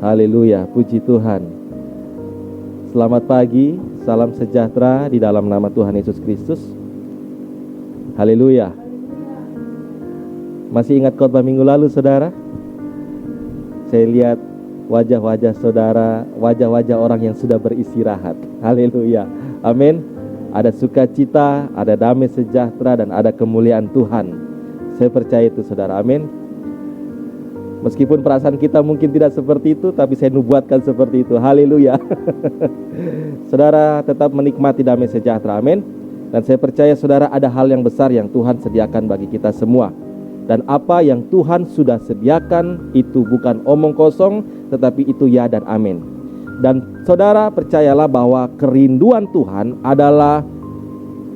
Haleluya, puji Tuhan. Selamat pagi, salam sejahtera di dalam nama Tuhan Yesus Kristus. Haleluya. Masih ingat khotbah minggu lalu, saudara? Saya lihat wajah-wajah saudara, wajah-wajah orang yang sudah beristirahat. Haleluya, amin. Ada sukacita, ada damai sejahtera, dan ada kemuliaan Tuhan. Saya percaya itu, saudara, amin. Meskipun perasaan kita mungkin tidak seperti itu, tapi saya nubuatkan seperti itu. Haleluya. Saudara tetap menikmati damai sejahtera, amin. Dan saya percaya saudara ada hal yang besar yang Tuhan sediakan bagi kita semua. Dan apa yang Tuhan sudah sediakan itu bukan omong kosong, tetapi itu ya dan amin. Dan saudara percayalah bahwa kerinduan Tuhan adalah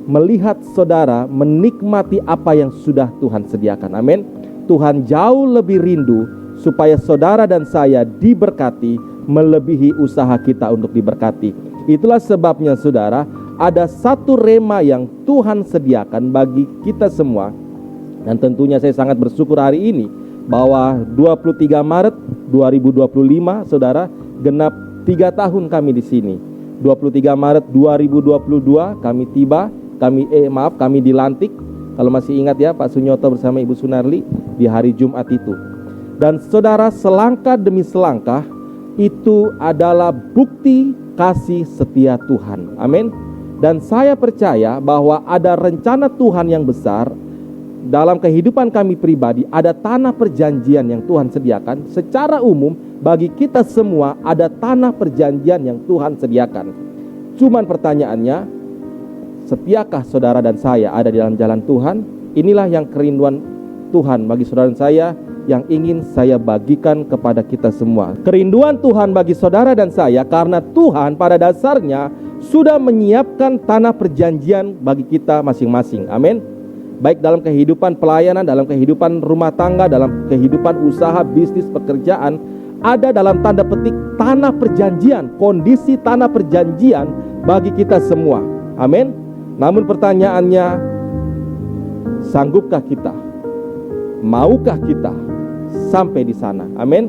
melihat saudara menikmati apa yang sudah Tuhan sediakan, amin. Tuhan jauh lebih rindu supaya saudara dan saya diberkati melebihi usaha kita untuk diberkati. Itulah sebabnya saudara, ada satu rema yang Tuhan sediakan bagi kita semua. Dan tentunya saya sangat bersyukur hari ini bahwa 23 Maret 2025 saudara, genap 3 tahun kami di sini. 23 Maret 2022 kami tiba, kami dilantik. Kalau masih ingat ya, Pak Sunyoto bersama Ibu Sunarli di hari Jumat itu. Dan saudara, selangkah demi selangkah itu adalah bukti kasih setia Tuhan. Amin. Dan saya percaya bahwa ada rencana Tuhan yang besar dalam kehidupan kami pribadi. Ada tanah perjanjian yang Tuhan sediakan. Secara umum bagi kita semua ada tanah perjanjian yang Tuhan sediakan. Cuman pertanyaannya, setiakah saudara dan saya ada di dalam jalan Tuhan? Inilah yang kerinduan Tuhan bagi saudara dan saya, yang ingin saya bagikan kepada kita semua. Kerinduan Tuhan bagi saudara dan saya karena Tuhan pada dasarnya sudah menyiapkan tanah perjanjian bagi kita masing-masing. Amin. Baik dalam kehidupan pelayanan, dalam kehidupan rumah tangga, dalam kehidupan usaha, bisnis, pekerjaan, ada dalam tanda petik tanah perjanjian, kondisi tanah perjanjian bagi kita semua. Amin. Namun pertanyaannya, sanggupkah kita? Maukah kita sampai di sana? Amin.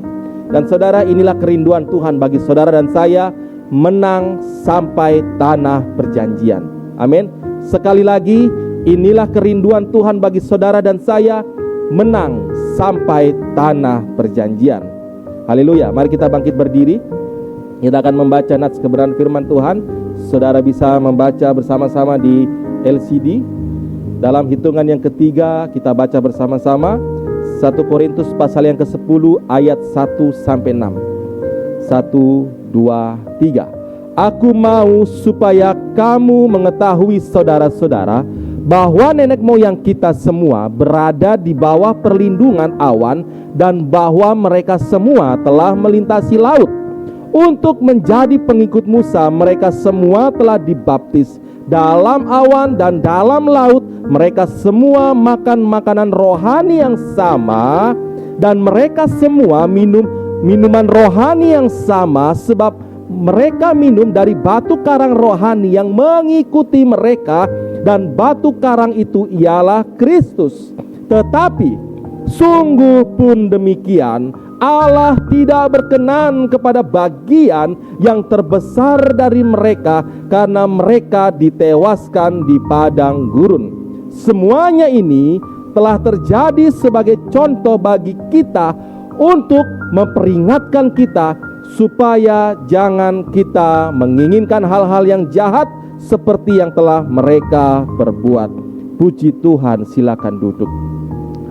Dan saudara, inilah kerinduan Tuhan bagi saudara dan saya, menang sampai tanah perjanjian. Amin. Sekali lagi, inilah kerinduan Tuhan bagi saudara dan saya, menang sampai tanah perjanjian. Haleluya. Mari kita bangkit berdiri. Kita akan membaca nats kebenaran firman Tuhan. Saudara bisa membaca bersama-sama di LCD. Dalam hitungan yang ketiga kita baca bersama-sama 1 Korintus pasal yang ke-10 ayat 1-6. 1, 2, 3. Aku mau supaya kamu mengetahui saudara-saudara bahwa nenek moyang kita semua berada di bawah perlindungan awan, dan bahwa mereka semua telah melintasi laut. Untuk menjadi pengikut Musa, mereka semua telah dibaptis dalam awan dan dalam laut. Mereka semua makan makanan rohani yang sama, dan mereka semua minum minuman rohani yang sama, sebab mereka minum dari batu karang rohani yang mengikuti mereka, dan batu karang itu ialah Kristus. Tetapi sungguh pun demikian, Allah tidak berkenan kepada bagian yang terbesar dari mereka, karena mereka ditewaskan di padang gurun. Semuanya ini telah terjadi sebagai contoh bagi kita, untuk memperingatkan kita supaya jangan kita menginginkan hal-hal yang jahat seperti yang telah mereka perbuat. Puji Tuhan, silakan duduk.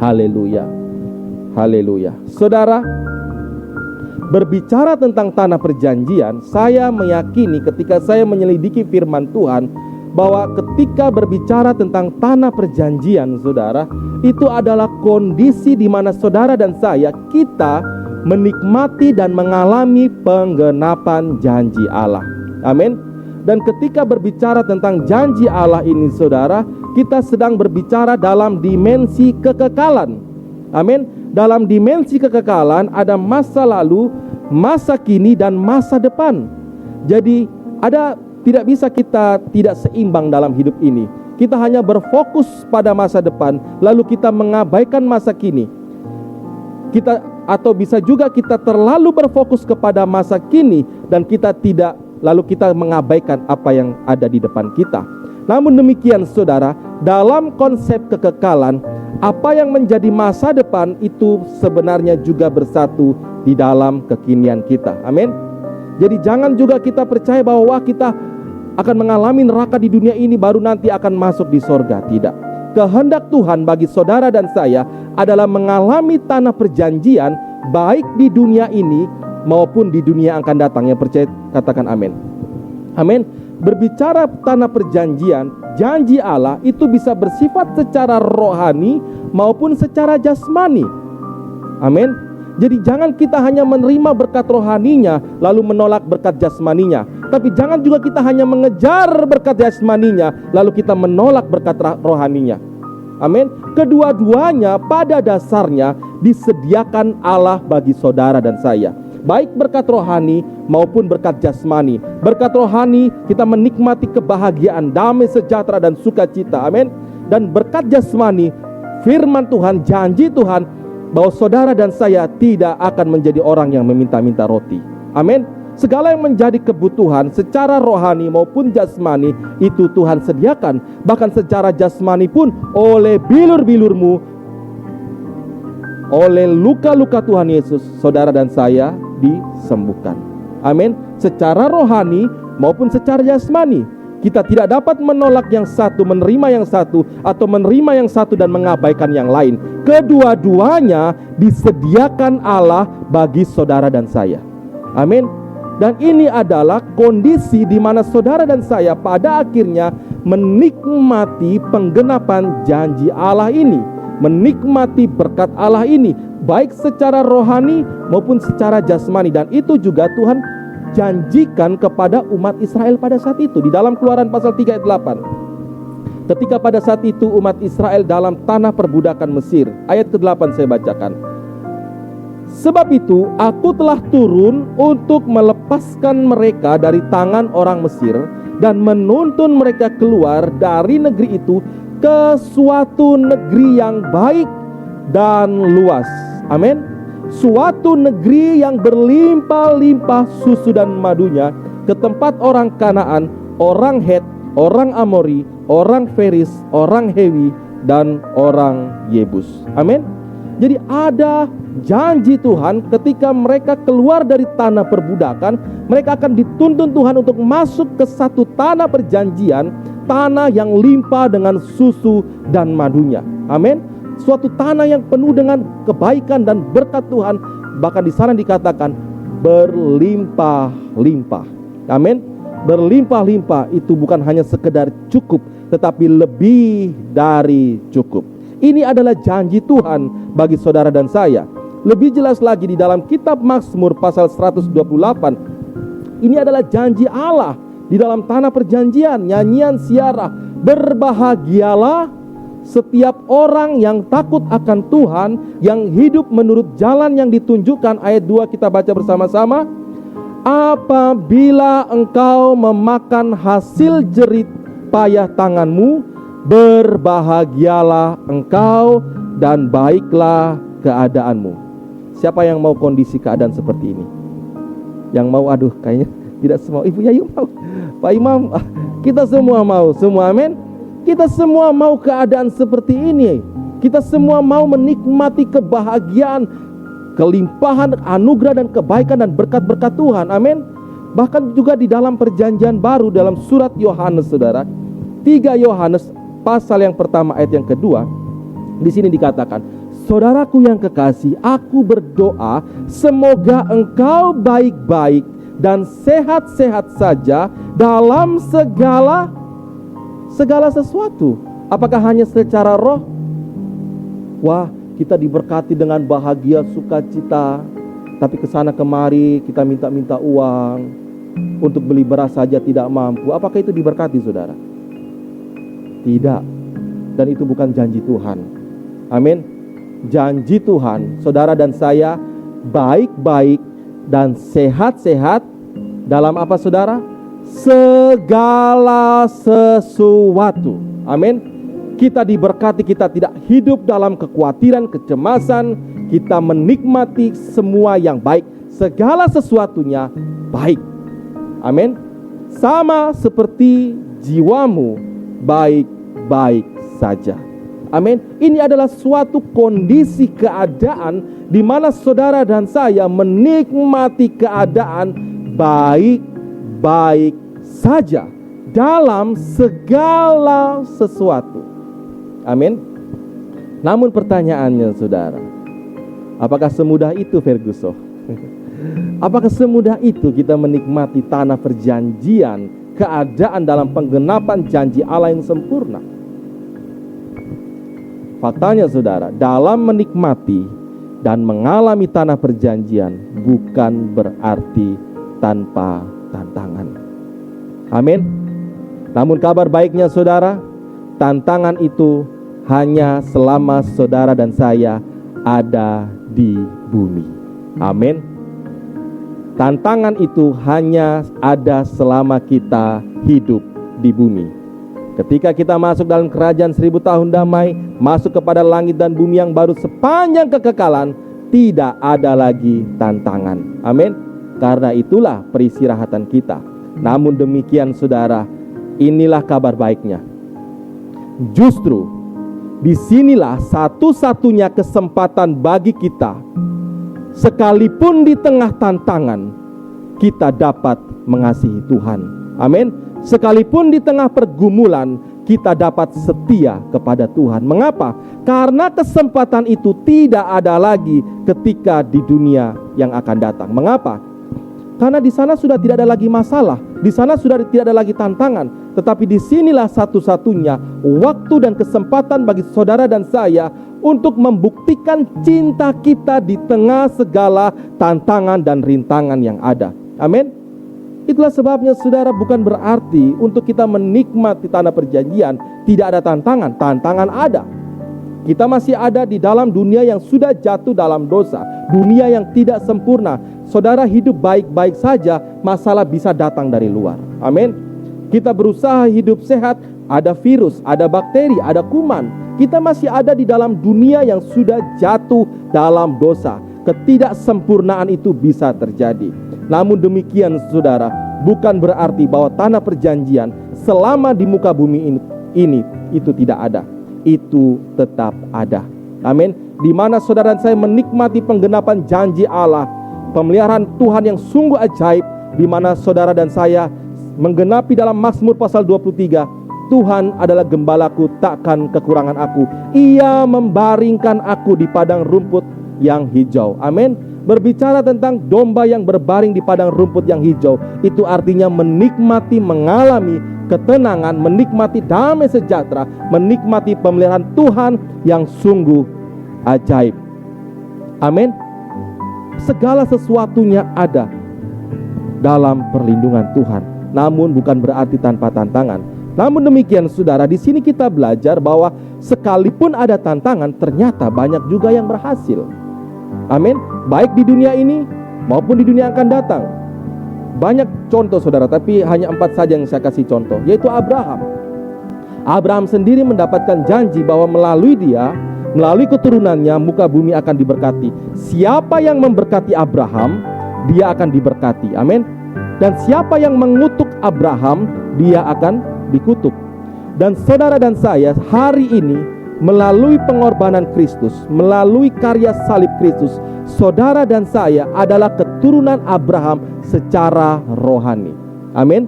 Haleluya. Haleluya. Saudara, berbicara tentang tanah perjanjian, saya meyakini ketika saya menyelidiki firman Tuhan, bahwa ketika berbicara tentang tanah perjanjian, saudara, itu adalah kondisi di mana saudara dan saya, kita menikmati dan mengalami penggenapan janji Allah. Amin. Dan ketika berbicara tentang janji Allah ini, saudara, kita sedang berbicara dalam dimensi kekekalan. Amin. Dalam dimensi kekekalan ada masa lalu, masa kini, dan masa depan. Jadi tidak bisa kita tidak seimbang dalam hidup ini. Kita hanya berfokus pada masa depan, lalu kita mengabaikan masa kini. Kita atau bisa juga kita terlalu berfokus kepada masa kini dan kita mengabaikan apa yang ada di depan kita. Namun demikian saudara, dalam konsep kekekalan, apa yang menjadi masa depan itu sebenarnya juga bersatu di dalam kekinian kita. Amin. Jadi jangan juga kita percaya bahwa kita akan mengalami neraka di dunia ini baru nanti akan masuk di sorga. Tidak. Kehendak Tuhan bagi saudara dan saya adalah mengalami tanah perjanjian baik di dunia ini maupun di dunia yang akan datang. Yang percaya katakan amin. Amin. Berbicara tanah perjanjian, janji Allah itu bisa bersifat secara rohani maupun secara jasmani. Amin. Jadi jangan kita hanya menerima berkat rohaninya lalu menolak berkat jasmaninya. Tapi jangan juga kita hanya mengejar berkat jasmaninya lalu kita menolak berkat rohaninya. Amin. Kedua-duanya pada dasarnya disediakan Allah bagi saudara dan saya. Baik berkat rohani maupun berkat jasmani. Berkat rohani kita menikmati kebahagiaan, damai sejahtera dan sukacita. Amin. Dan berkat jasmani, firman Tuhan, janji Tuhan bahwa saudara dan saya tidak akan menjadi orang yang meminta-minta roti. Amin. Segala yang menjadi kebutuhan secara rohani maupun jasmani itu Tuhan sediakan. Bahkan secara jasmani pun oleh bilur-bilurmu, oleh luka-luka Tuhan Yesus, saudara dan saya disembuhkan. Amin. Secara rohani maupun secara jasmani, kita tidak dapat menolak yang satu, menerima yang satu, atau menerima yang satu dan mengabaikan yang lain. Kedua-duanya disediakan Allah bagi saudara dan saya. Amin. Dan ini adalah kondisi di mana saudara dan saya pada akhirnya menikmati penggenapan janji Allah ini, menikmati berkat Allah ini, baik secara rohani maupun secara jasmani. Dan itu juga Tuhan janjikan kepada umat Israel pada saat itu. Di dalam Keluaran pasal 3 ayat 8. Ketika pada saat itu umat Israel dalam tanah perbudakan Mesir. Ayat ke-8 saya bacakan. Sebab itu aku telah turun untuk melepaskan mereka dari tangan orang Mesir dan menuntun mereka keluar dari negeri itu ke suatu negeri yang baik dan luas. Amin. Suatu negeri yang berlimpah-limpah susu dan madunya, ke tempat orang Kanaan, orang Het, orang Amori, orang Feris, orang Hewi, dan orang Yebus. Amin. Jadi ada janji Tuhan ketika mereka keluar dari tanah perbudakan, mereka akan dituntun Tuhan untuk masuk ke satu tanah perjanjian, tanah yang limpah dengan susu dan madunya. Amin. Suatu tanah yang penuh dengan kebaikan dan berkat Tuhan. Bahkan di sana dikatakan berlimpah-limpah. Amin. Berlimpah-limpah itu bukan hanya sekedar cukup, tetapi lebih dari cukup. Ini adalah janji Tuhan bagi saudara dan saya. Lebih jelas lagi di dalam kitab Mazmur pasal 128. Ini adalah janji Allah di dalam tanah perjanjian, nyanyian siarah. Berbahagialah setiap orang yang takut akan Tuhan, yang hidup menurut jalan yang ditunjukkan. Ayat 2 kita baca bersama-sama. Apabila engkau memakan hasil jerih payah tanganmu, berbahagialah engkau dan baiklah keadaanmu. Siapa yang mau kondisi keadaan seperti ini? Yang mau, aduh kayaknya tidak semua. Ibu Yayu mau, Pak Imam, kita semua mau, semua amin. Kita semua mau keadaan seperti ini. Kita semua mau menikmati kebahagiaan, kelimpahan anugerah dan kebaikan dan berkat-berkat Tuhan. Amin. Bahkan juga di dalam perjanjian baru, dalam surat Yohanes, saudara, 3 Yohanes pasal yang pertama ayat yang kedua, di sini dikatakan, saudaraku yang kekasih, aku berdoa semoga engkau baik-baik dan sehat-sehat saja dalam segala sesuatu. Apakah hanya secara roh? Wah, kita diberkati dengan bahagia, sukacita, tapi kesana kemari kita minta-minta uang, untuk beli beras saja tidak mampu. Apakah itu diberkati, saudara? Tidak. Dan itu bukan janji Tuhan. Amin. Janji Tuhan, saudara dan saya baik-baik dan sehat-sehat dalam apa, saudara? Segala sesuatu. Amin. Kita diberkati, kita tidak hidup dalam kekhawatiran, kecemasan, kita menikmati semua yang baik, segala sesuatunya baik. Amin. Sama seperti jiwamu baik-baik saja. Amin. Ini adalah suatu kondisi keadaan di mana saudara dan saya menikmati keadaan baik-baik saja dalam segala sesuatu. Amin. Namun pertanyaannya saudara, apakah semudah itu Ferguson? Apakah semudah itu kita menikmati tanah perjanjian, keadaan dalam penggenapan janji Allah yang sempurna? Faktanya saudara, dalam menikmati dan mengalami tanah perjanjian bukan berarti tanpa tantangan. Amin. Namun kabar baiknya saudara, tantangan itu hanya selama saudara dan saya ada di bumi. Amin. Tantangan itu hanya ada selama kita hidup di bumi. Ketika kita masuk dalam kerajaan 1000 tahun damai, masuk kepada langit dan bumi yang baru sepanjang kekekalan, tidak ada lagi tantangan. Amin. Karena itulah peristirahatan kita. Namun demikian saudara, inilah kabar baiknya. Justru disinilah satu-satunya kesempatan bagi kita, sekalipun di tengah tantangan, kita dapat mengasihi Tuhan. Amin. Sekalipun di tengah pergumulan, kita dapat setia kepada Tuhan. Mengapa? Karena kesempatan itu tidak ada lagi ketika di dunia yang akan datang. Mengapa? Karena di sana sudah tidak ada lagi masalah, di sana sudah tidak ada lagi tantangan. Tetapi disinilah satu-satunya waktu dan kesempatan bagi saudara dan saya untuk membuktikan cinta kita di tengah segala tantangan dan rintangan yang ada. Amin. Itulah sebabnya saudara, bukan berarti untuk kita menikmati tanah perjanjian tidak ada tantangan. Tantangan ada. Kita masih ada di dalam dunia yang sudah jatuh dalam dosa, dunia yang tidak sempurna. Saudara hidup baik-baik saja, masalah bisa datang dari luar. Amin. Kita berusaha hidup sehat, ada virus, ada bakteri, ada kuman. Kita masih ada di dalam dunia yang sudah jatuh dalam dosa. Ketidaksempurnaan itu bisa terjadi. Namun demikian saudara, bukan berarti bahwa tanah perjanjian selama di muka bumi ini itu tidak ada. Itu tetap ada. Amin. Di mana saudara dan saya menikmati penggenapan janji Allah, pemeliharaan Tuhan yang sungguh ajaib, di mana saudara dan saya menggenapi dalam Mazmur pasal 23, Tuhan adalah gembalaku, takkan kekurangan aku. Ia membaringkan aku di padang rumput yang hijau. Amin. Berbicara tentang domba yang berbaring di padang rumput yang hijau, itu artinya menikmati, mengalami ketenangan, menikmati damai sejahtera, menikmati pemeliharaan Tuhan yang sungguh ajaib. Amin. Segala sesuatunya ada dalam perlindungan Tuhan. Namun bukan berarti tanpa tantangan. Namun demikian saudara, di sini kita belajar bahwa sekalipun ada tantangan, ternyata banyak juga yang berhasil. Amin. Baik di dunia ini maupun di dunia yang akan datang. Banyak contoh saudara, tapi hanya 4 saja yang saya kasih contoh, yaitu Abraham. Abraham sendiri mendapatkan janji bahwa melalui dia, melalui keturunannya, muka bumi akan diberkati. Siapa yang memberkati Abraham, dia akan diberkati. Amin. Dan siapa yang mengutuk Abraham, dia akan dikutuk. Dan saudara dan saya hari ini, melalui pengorbanan Kristus, melalui karya salib Kristus, saudara dan saya adalah keturunan Abraham secara rohani. Amin.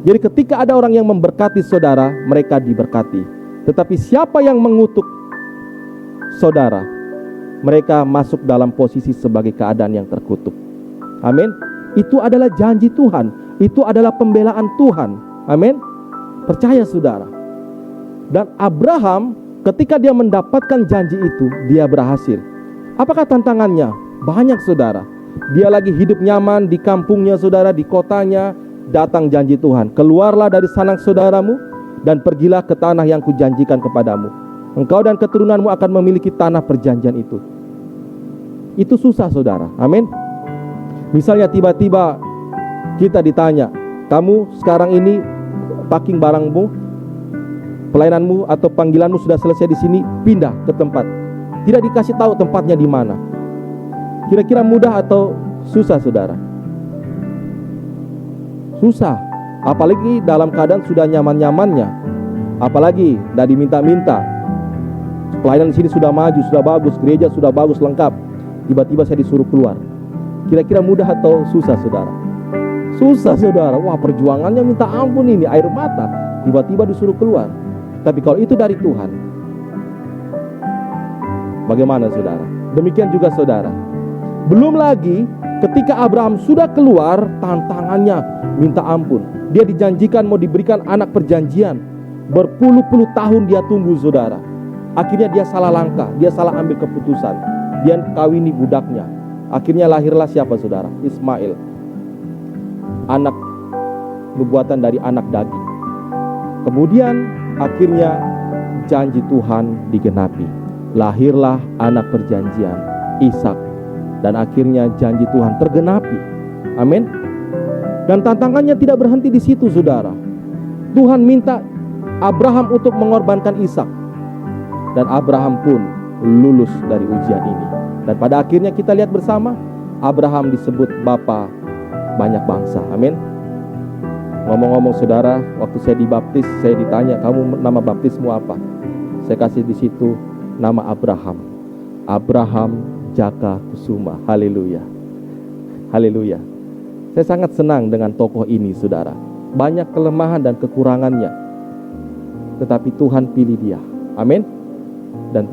Jadi ketika ada orang yang memberkati saudara, mereka diberkati. Tetapi siapa yang mengutuk saudara, mereka masuk dalam posisi sebagai keadaan yang terkutuk. Amin. Itu adalah janji Tuhan, itu adalah pembelaan Tuhan. Amin. Percaya saudara. Dan Abraham, ketika dia mendapatkan janji itu, dia berhasil. Apakah tantangannya? Banyak saudara. Dia lagi hidup nyaman di kampungnya saudara, di kotanya. Datang janji Tuhan, keluarlah dari sanak saudaramu dan pergilah ke tanah yang kujanjikan kepadamu. Engkau dan keturunanmu akan memiliki tanah perjanjian itu. Itu susah saudara. Amin. Misalnya tiba-tiba kita ditanya, kamu sekarang ini packing barangmu, pelayananmu atau panggilanmu sudah selesai di sini, pindah ke tempat. Tidak dikasih tahu tempatnya di mana. Kira-kira mudah atau susah, saudara? Susah. Apalagi dalam keadaan sudah nyaman-nyamannya. Apalagi tidak diminta-minta. Pelayanan di sini sudah maju, sudah bagus, gereja sudah bagus, lengkap. Tiba-tiba saya disuruh keluar. Kira-kira mudah atau susah, saudara? Susah, saudara. Wah, perjuangannya minta ampun ini, air mata. Tiba-tiba disuruh keluar. Tapi kalau itu dari Tuhan, bagaimana, saudara? Demikian juga saudara. Belum lagi ketika Abraham sudah keluar, tantangannya minta ampun. Dia dijanjikan mau diberikan anak perjanjian. Berpuluh-puluh tahun dia tunggu, saudara. Akhirnya dia salah langkah, dia salah ambil keputusan. Dia kawini budaknya. Akhirnya lahirlah siapa, saudara? Ismail. Anak nubuatan dari anak daging. Kemudian akhirnya janji Tuhan digenapi. Lahirlah anak perjanjian, Ishak. Dan akhirnya janji Tuhan tergenapi. Amin. Dan tantangannya tidak berhenti di situ, saudara. Tuhan minta Abraham untuk mengorbankan Ishak. Dan Abraham pun lulus dari ujian ini. Dan pada akhirnya kita lihat bersama, Abraham disebut bapa banyak bangsa. Amin. Ngomong-ngomong, saudara, waktu saya dibaptis, saya ditanya, kamu nama baptismu apa? Saya kasih di situ nama Abraham. Abraham Jaka Kusuma. Haleluya. Haleluya. Saya sangat senang dengan tokoh ini, saudara. Banyak kelemahan dan kekurangannya, tetapi Tuhan pilih dia. Amin. Dan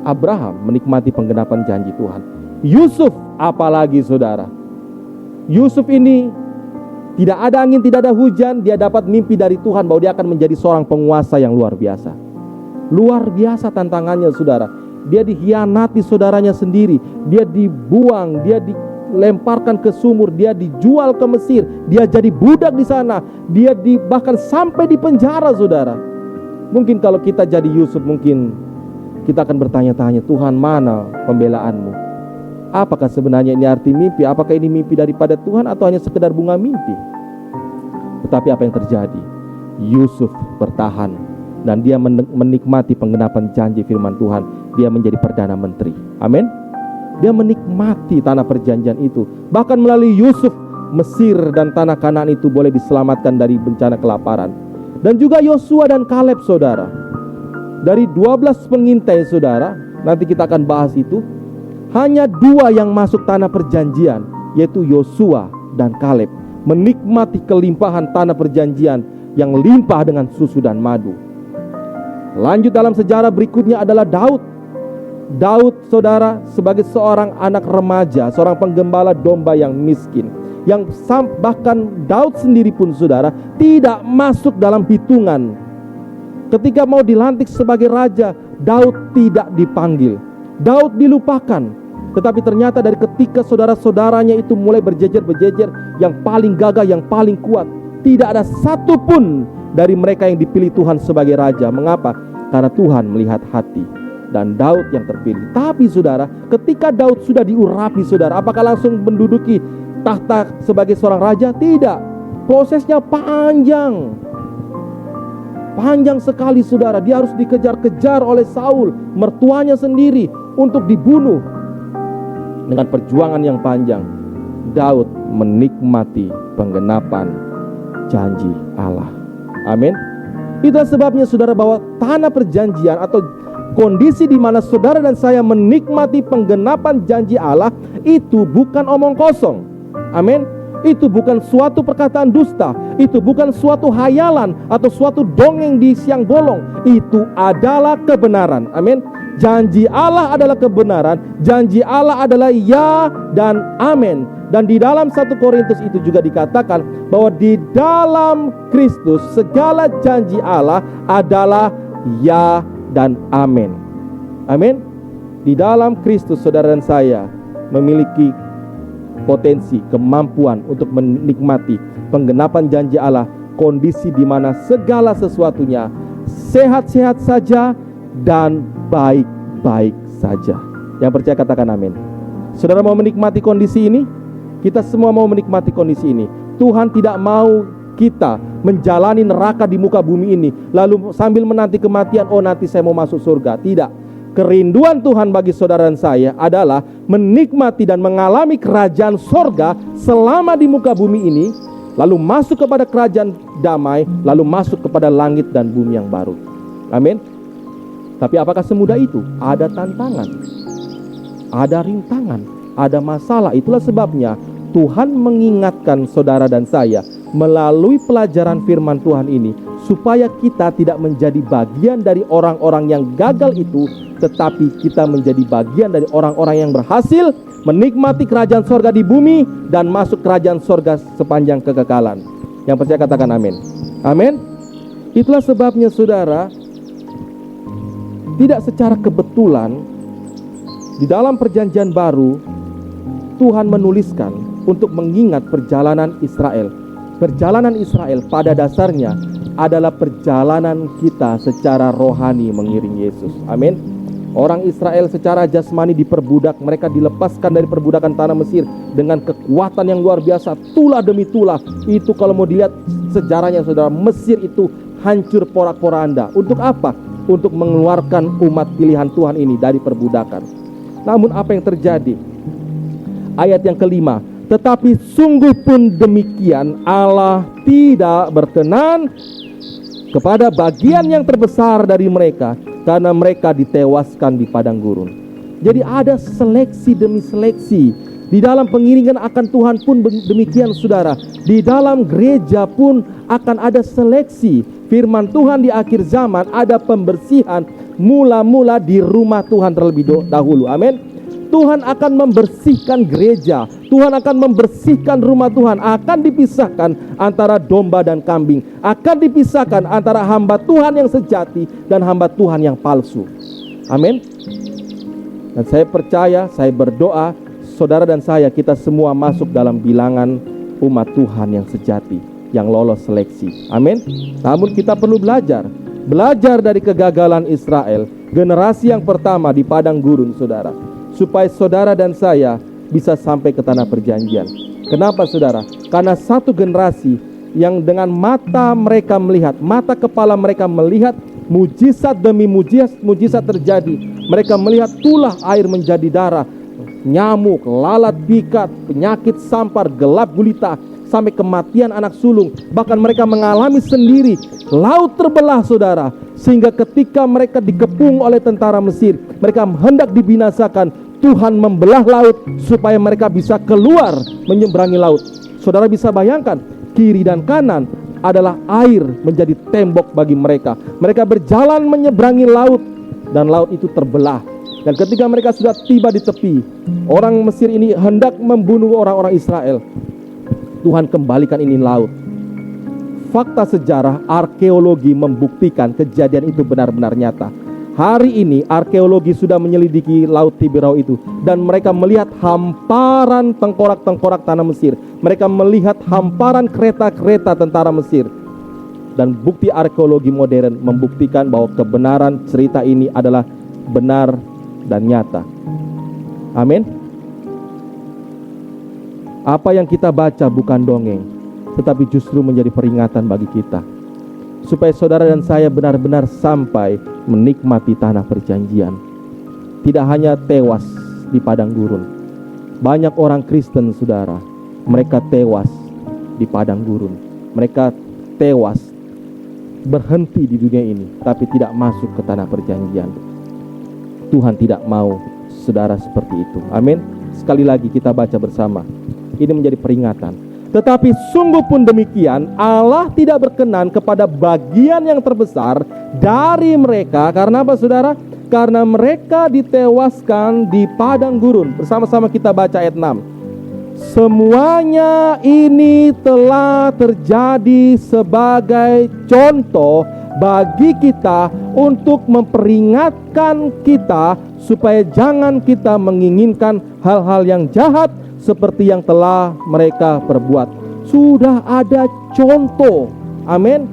Abraham menikmati penggenapan janji Tuhan. Yusuf apalagi, saudara. Yusuf ini tidak ada angin, tidak ada hujan, dia dapat mimpi dari Tuhan bahwa dia akan menjadi seorang penguasa yang luar biasa. Luar biasa tantangannya, saudara. Dia dikhianati saudaranya sendiri, dia dibuang, dia dilemparkan ke sumur, dia dijual ke Mesir, dia jadi budak di sana, dia bahkan sampai di penjara, saudara. Mungkin kalau kita jadi Yusuf, mungkin kita akan bertanya-tanya, Tuhan, mana pembelaanmu? Apakah sebenarnya ini arti mimpi? Apakah ini mimpi daripada Tuhan atau hanya sekedar bunga mimpi? Tetapi apa yang terjadi? Yusuf bertahan dan dia menikmati penggenapan janji firman Tuhan. Dia menjadi Perdana Menteri. Amin. Dia menikmati tanah perjanjian itu. Bahkan melalui Yusuf, Mesir dan tanah Kanaan itu boleh diselamatkan dari bencana kelaparan. Dan juga Yosua dan Kaleb, saudara. Dari 12 pengintai, saudara, nanti kita akan bahas itu, hanya 2 yang masuk tanah perjanjian, yaitu Yosua dan Kaleb, menikmati kelimpahan tanah perjanjian yang limpah dengan susu dan madu. Lanjut dalam sejarah berikutnya adalah Daud. Daud, saudara, sebagai seorang anak remaja, seorang penggembala domba yang miskin, yang bahkan Daud sendiri pun, saudara, tidak masuk dalam hitungan. Ketika mau dilantik sebagai raja, Daud tidak dipanggil. Daud dilupakan. Tetapi ternyata dari ketika saudara-saudaranya itu mulai berjejer-berjejer, yang paling gagah, yang paling kuat, tidak ada satupun dari mereka yang dipilih Tuhan sebagai raja. Mengapa? Karena Tuhan melihat hati, dan Daud yang terpilih. Tapi saudara, ketika Daud sudah diurapi, saudara, apakah langsung menduduki tahta sebagai seorang raja? Tidak. Prosesnya panjang. Panjang sekali, saudara. Dia harus dikejar-kejar oleh Saul, mertuanya sendiri, untuk dibunuh. Dengan perjuangan yang panjang, Daud menikmati penggenapan janji Allah. Amin. Itulah sebabnya, saudara, bahwa tanah perjanjian atau kondisi di mana saudara dan saya menikmati penggenapan janji Allah itu bukan omong kosong. Amin. Itu bukan suatu perkataan dusta. Itu bukan suatu hayalan atau suatu dongeng di siang bolong. Itu adalah kebenaran. Amin. Janji Allah adalah kebenaran. Janji Allah adalah ya dan amin. Dan di dalam 1 Korintus itu juga dikatakan bahwa di dalam Kristus segala janji Allah adalah ya dan amin. Amin. Di dalam Kristus saudara dan saya memiliki potensi, kemampuan untuk menikmati penggenapan janji Allah, kondisi di mana segala sesuatunya sehat-sehat saja dan baik-baik saja. Yang percaya katakan amin. Saudara mau menikmati kondisi ini? Kita semua mau menikmati kondisi ini. Tuhan tidak mau kita menjalani neraka di muka bumi ini, lalu sambil menanti kematian, oh nanti saya mau masuk surga. Tidak. Kerinduan Tuhan bagi saudara dan saya adalah menikmati dan mengalami kerajaan sorga selama di muka bumi ini, lalu masuk kepada kerajaan damai, lalu masuk kepada langit dan bumi yang baru. Amin. Tapi apakah semudah itu? Ada tantangan, ada rintangan, ada masalah. Itulah sebabnya Tuhan mengingatkan saudara dan saya melalui pelajaran firman Tuhan ini, supaya kita tidak menjadi bagian dari orang-orang yang gagal itu, tetapi kita menjadi bagian dari orang-orang yang berhasil menikmati kerajaan sorga di bumi dan masuk kerajaan sorga sepanjang kekekalan. Yang percaya katakan amin. Amin. Itulah sebabnya saudara, tidak secara kebetulan di dalam perjanjian baru Tuhan menuliskan untuk mengingat perjalanan Israel. Perjalanan Israel pada dasarnya adalah perjalanan kita secara rohani mengiring Yesus. Amin. Orang Israel secara jasmani diperbudak, mereka dilepaskan dari perbudakan tanah Mesir dengan kekuatan yang luar biasa, tulah demi tulah. Itu kalau mau dilihat sejarahnya saudara, Mesir itu hancur porak-poranda. Untuk apa? Untuk mengeluarkan umat pilihan Tuhan ini dari perbudakan. Namun apa yang terjadi? Ayat yang kelima, tetapi sungguh pun demikian Allah tidak berkenan kepada bagian yang terbesar dari mereka, karena mereka ditewaskan di padang gurun. Jadi ada seleksi demi seleksi. Di dalam pengiringan akan Tuhan pun demikian saudara. Di dalam gereja pun akan ada seleksi. Firman Tuhan di akhir zaman ada pembersihan mula-mula di rumah Tuhan terlebih dahulu. Amin. Tuhan akan membersihkan gereja, Tuhan akan membersihkan rumah Tuhan, akan dipisahkan antara domba dan kambing, akan dipisahkan antara hamba Tuhan yang sejati dan hamba Tuhan yang palsu. Amin. Dan saya percaya, saya berdoa, saudara dan saya, kita semua masuk dalam bilangan umat Tuhan yang sejati, yang lolos seleksi. Amin. Namun kita perlu belajar dari kegagalan Israel, generasi yang pertama di padang gurun saudara, supaya saudara dan saya bisa sampai ke tanah perjanjian. Kenapa saudara? Karena satu generasi yang dengan mata mereka melihat, mata kepala mereka melihat mujizat demi mujizat terjadi. Mereka melihat tulah air menjadi darah, nyamuk, lalat pikat, penyakit sampar, gelap gulita, sampai kematian anak sulung. Bahkan mereka mengalami sendiri laut terbelah saudara, sehingga ketika mereka dikepung oleh tentara Mesir, mereka hendak dibinasakan. Tuhan membelah laut supaya mereka bisa keluar menyeberangi laut. Saudara bisa bayangkan, kiri dan kanan adalah air menjadi tembok bagi mereka. Mereka berjalan menyeberangi laut dan laut itu terbelah. Dan ketika mereka sudah tiba di tepi, orang Mesir ini hendak membunuh orang-orang Israel. Tuhan kembalikan ini laut. Fakta sejarah arkeologi membuktikan kejadian itu benar-benar nyata. Hari ini arkeologi sudah menyelidiki laut Tiberau itu, dan mereka melihat hamparan tengkorak-tengkorak tanah Mesir. Mereka melihat hamparan kereta-kereta tentara Mesir. Dan bukti arkeologi modern membuktikan bahwa kebenaran cerita ini adalah benar dan nyata. Amin. Apa yang kita baca bukan dongeng, tetapi justru menjadi peringatan bagi kita, supaya saudara dan saya benar-benar sampai menikmati tanah perjanjian. Tidak hanya tewas di padang gurun. Banyak orang Kristen saudara, mereka tewas di padang gurun. Mereka tewas berhenti di dunia ini, tapi tidak masuk ke tanah perjanjian. Tuhan tidak mau saudara seperti itu. Amin. Sekali lagi kita baca bersama. Ini menjadi peringatan. Tetapi sungguh pun demikian, Allah tidak berkenan kepada bagian yang terbesar dari mereka. Karena apa saudara? Karena mereka ditewaskan di padang gurun. Bersama-sama kita baca ayat 6. Semuanya ini telah terjadi sebagai contoh bagi kita untuk memperingatkan kita supaya jangan kita menginginkan hal-hal yang jahat seperti yang telah mereka perbuat. Sudah ada contoh. Amin.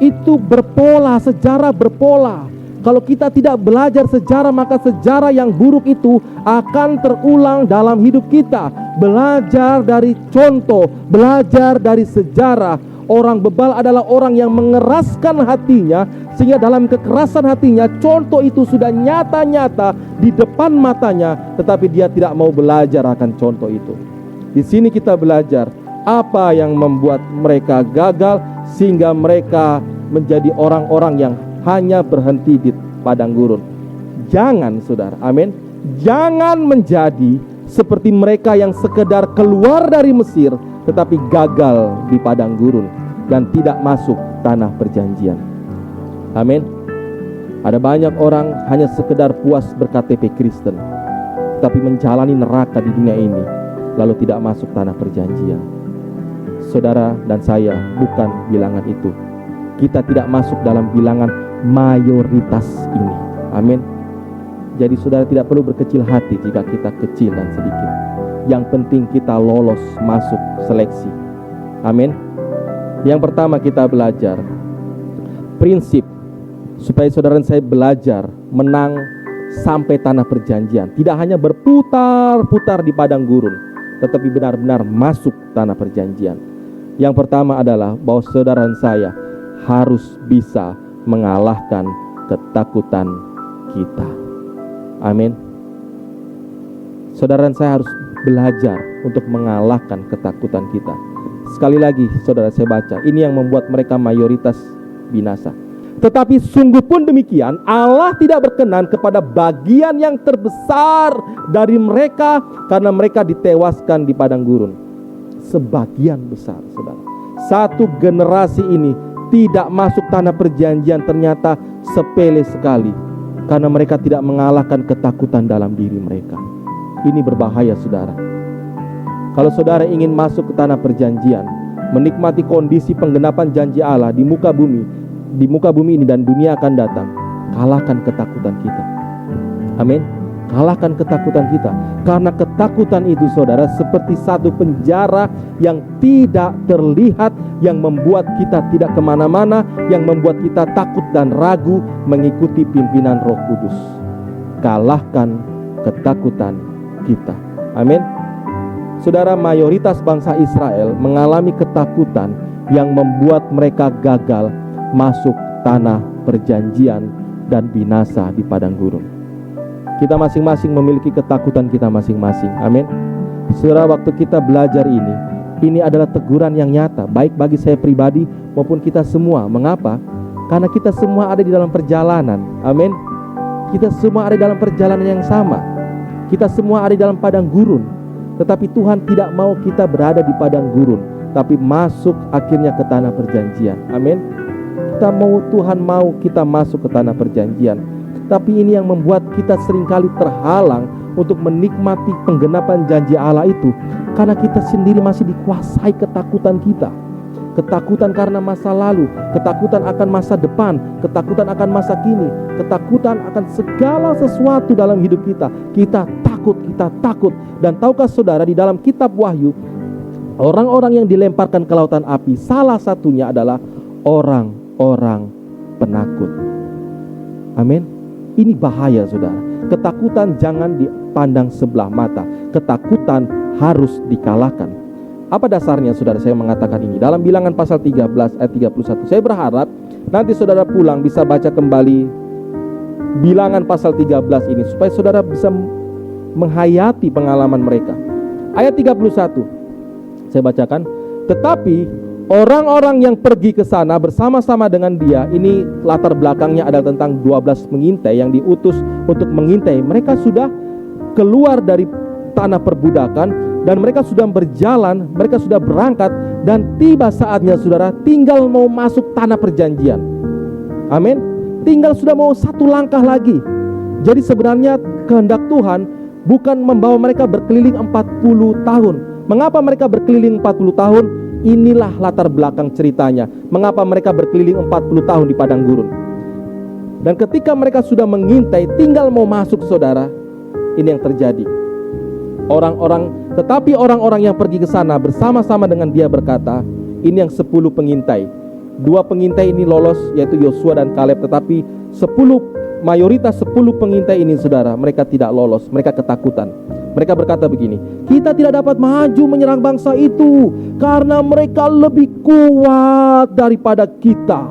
Itu berpola, sejarah berpola. Kalau kita tidak belajar sejarah, maka sejarah yang buruk itu akan terulang dalam hidup kita. Belajar dari contoh, belajar dari sejarah. Orang bebal adalah orang yang mengeraskan hatinya, sehingga dalam kekerasan hatinya contoh itu sudah nyata-nyata di depan matanya, tetapi dia tidak mau belajar akan contoh itu. Di sini kita belajar apa yang membuat mereka gagal, sehingga mereka menjadi orang-orang yang hanya berhenti di padang gurun. Jangan, saudara, amin, jangan menjadi seperti mereka yang sekedar keluar dari Mesir tetapi gagal di padang gurun dan tidak masuk tanah perjanjian. Amin. Ada banyak orang hanya sekedar puas berKTP Kristen, tapi menjalani neraka di dunia ini, lalu tidak masuk tanah perjanjian. Saudara dan saya bukan bilangan itu. Kita tidak masuk dalam bilangan mayoritas ini. Amin. Jadi saudara tidak perlu berkecil hati jika kita kecil dan sedikit. Yang penting kita lolos masuk seleksi. Amin. Yang pertama kita belajar prinsip supaya saudara dan saya belajar menang sampai tanah perjanjian. Tidak hanya berputar-putar di padang gurun, tetapi benar-benar masuk tanah perjanjian. Yang pertama adalah bahwa saudara dan saya harus bisa mengalahkan ketakutan kita. Amin. Saudara dan saya harus belajar untuk mengalahkan ketakutan kita. Sekali lagi saudara saya baca, ini yang membuat mereka mayoritas binasa. Tetapi sungguh pun demikian, Allah tidak berkenan kepada bagian yang terbesar dari mereka, karena mereka ditewaskan di padang gurun. Sebagian besar, saudara. Satu generasi ini tidak masuk tanah perjanjian ternyata sepele sekali, karena mereka tidak mengalahkan ketakutan dalam diri mereka. Ini berbahaya, saudara. Kalau saudara ingin masuk ke tanah perjanjian, menikmati kondisi penggenapan janji Allah di muka bumi ini dan dunia akan datang, kalahkan ketakutan kita. Amin. Kalahkan ketakutan kita. Karena ketakutan itu, saudara, seperti satu penjara yang tidak terlihat, yang membuat kita tidak kemana-mana, yang membuat kita takut dan ragu mengikuti pimpinan Roh Kudus. Kalahkan ketakutan kita. Amin. Saudara, mayoritas bangsa Israel mengalami ketakutan yang membuat mereka gagal masuk tanah perjanjian dan binasa di padang gurun. Kita masing-masing memiliki ketakutan kita masing-masing. Amin. Saudara, waktu kita belajar ini adalah teguran yang nyata, baik bagi saya pribadi maupun kita semua. Mengapa? Karena kita semua ada di dalam perjalanan. Amin. Kita semua ada dalam perjalanan yang sama. Kita semua ada dalam padang gurun. Tetapi Tuhan tidak mau kita berada di padang gurun, tapi masuk akhirnya ke tanah perjanjian. Amin. Tuhan mau kita masuk ke tanah perjanjian. Tapi ini yang membuat kita seringkali terhalang untuk menikmati penggenapan janji Allah itu, karena kita sendiri masih dikuasai ketakutan kita. Ketakutan karena masa lalu, ketakutan akan masa depan, ketakutan akan masa kini, ketakutan akan segala sesuatu dalam hidup kita. Kita takut. Dan tahukah saudara, di dalam kitab Wahyu, orang-orang yang dilemparkan ke lautan api, salah satunya adalah orang-orang penakut. Amin. Ini bahaya, saudara. Ketakutan jangan dipandang sebelah mata. Ketakutan harus dikalahkan. Apa dasarnya, saudara, saya mengatakan ini? Dalam Bilangan pasal 13 ayat 31. Saya berharap nanti saudara pulang bisa baca kembali Bilangan pasal 13 ini, supaya saudara bisa menghayati pengalaman mereka. Ayat 31 saya bacakan. Tetapi orang-orang yang pergi ke sana bersama-sama dengan dia, ini latar belakangnya adalah tentang 12 pengintai yang diutus untuk mengintai. Mereka sudah keluar dari tanah perbudakan dan mereka sudah berjalan, mereka sudah berangkat, dan tiba saatnya, saudara, tinggal mau masuk tanah perjanjian. Amin. Tinggal sudah mau satu langkah lagi. Jadi sebenarnya kehendak Tuhan bukan membawa mereka berkeliling 40 tahun. Mengapa mereka berkeliling 40 tahun? Inilah latar belakang ceritanya. Mengapa mereka berkeliling 40 tahun di padang gurun. Dan ketika mereka sudah mengintai, tinggal mau masuk, saudara, ini yang terjadi. Tetapi orang-orang yang pergi ke sana bersama-sama dengan dia berkata, ini yang 10 pengintai. 2 pengintai ini lolos, yaitu Yosua dan Kaleb. Tetapi mayoritas 10 pengintai ini, saudara, mereka tidak lolos. Mereka ketakutan. Mereka berkata begini, kita tidak dapat maju menyerang bangsa itu karena mereka lebih kuat daripada kita.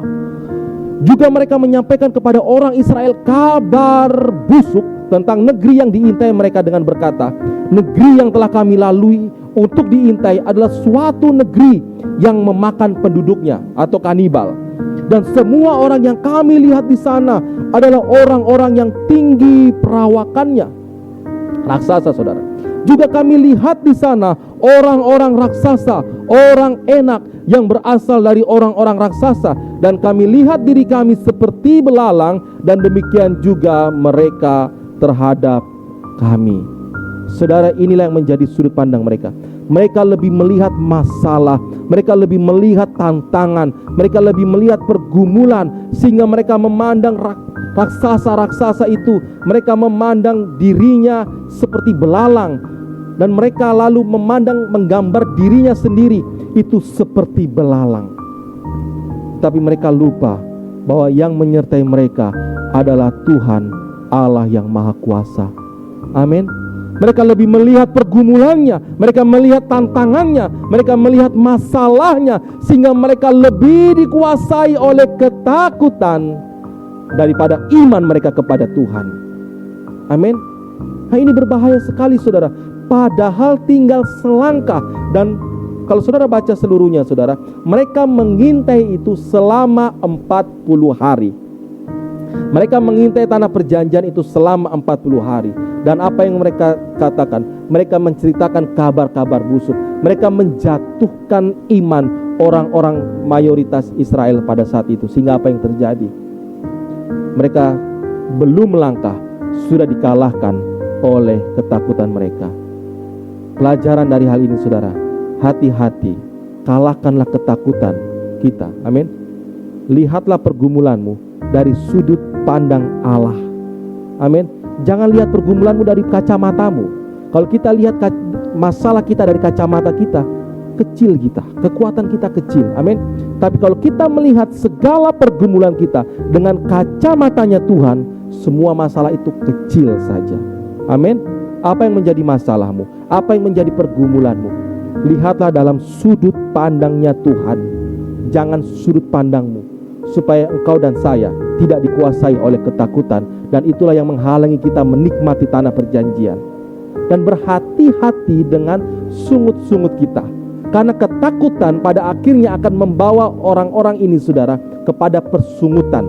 Juga mereka menyampaikan kepada orang Israel kabar busuk tentang negeri yang diintai mereka dengan berkata, negeri yang telah kami lalui untuk diintai adalah suatu negeri yang memakan penduduknya atau kanibal. Dan semua orang yang kami lihat di sana adalah orang-orang yang tinggi perawakannya. Raksasa, saudara. Juga kami lihat di sana orang-orang raksasa, orang enak yang berasal dari orang-orang raksasa, dan kami lihat diri kami seperti belalang, dan demikian juga mereka terhadap kami. Saudara, inilah yang menjadi sudut pandang mereka. Mereka lebih melihat masalah, mereka lebih melihat tantangan, mereka lebih melihat pergumulan, sehingga mereka memandang raksasa-raksasa itu, mereka memandang dirinya seperti belalang, dan mereka lalu menggambar dirinya sendiri itu seperti belalang. Tapi mereka lupa bahwa yang menyertai mereka adalah Tuhan Allah yang Maha Kuasa. Amin. Mereka lebih melihat pergumulannya, mereka melihat tantangannya, mereka melihat masalahnya, sehingga mereka lebih dikuasai oleh ketakutan daripada iman mereka kepada Tuhan. Amin. Nah, ini berbahaya sekali, saudara. Padahal tinggal selangkah, dan kalau saudara baca seluruhnya, saudara, mereka mengintai itu selama 40 hari. Mereka mengintai tanah perjanjian itu selama 40 hari. Dan apa yang mereka katakan? Mereka menceritakan kabar-kabar busuk. Mereka menjatuhkan iman orang-orang mayoritas Israel pada saat itu. Sehingga apa yang terjadi? Mereka belum melangkah, sudah dikalahkan oleh ketakutan mereka. Pelajaran dari hal ini, saudara, hati-hati, kalahkanlah ketakutan kita. Amin. Lihatlah pergumulanmu dari sudut pandang Allah. Amin. Jangan lihat pergumulanmu dari kacamatamu. Kalau kita lihat masalah kita dari kacamata kita, kecil kita, kekuatan kita kecil. Amin. Tapi kalau kita melihat segala pergumulan kita dengan kacamatanya Tuhan, semua masalah itu kecil saja. Amin. Apa yang menjadi masalahmu? Apa yang menjadi pergumulanmu? Lihatlah dalam sudut pandangnya Tuhan. Jangan sudut pandangmu, supaya engkau dan saya tidak dikuasai oleh ketakutan. Dan itulah yang menghalangi kita menikmati tanah perjanjian. Dan berhati-hati dengan sungut-sungut kita, karena ketakutan pada akhirnya akan membawa orang-orang ini, saudara, kepada persungutan,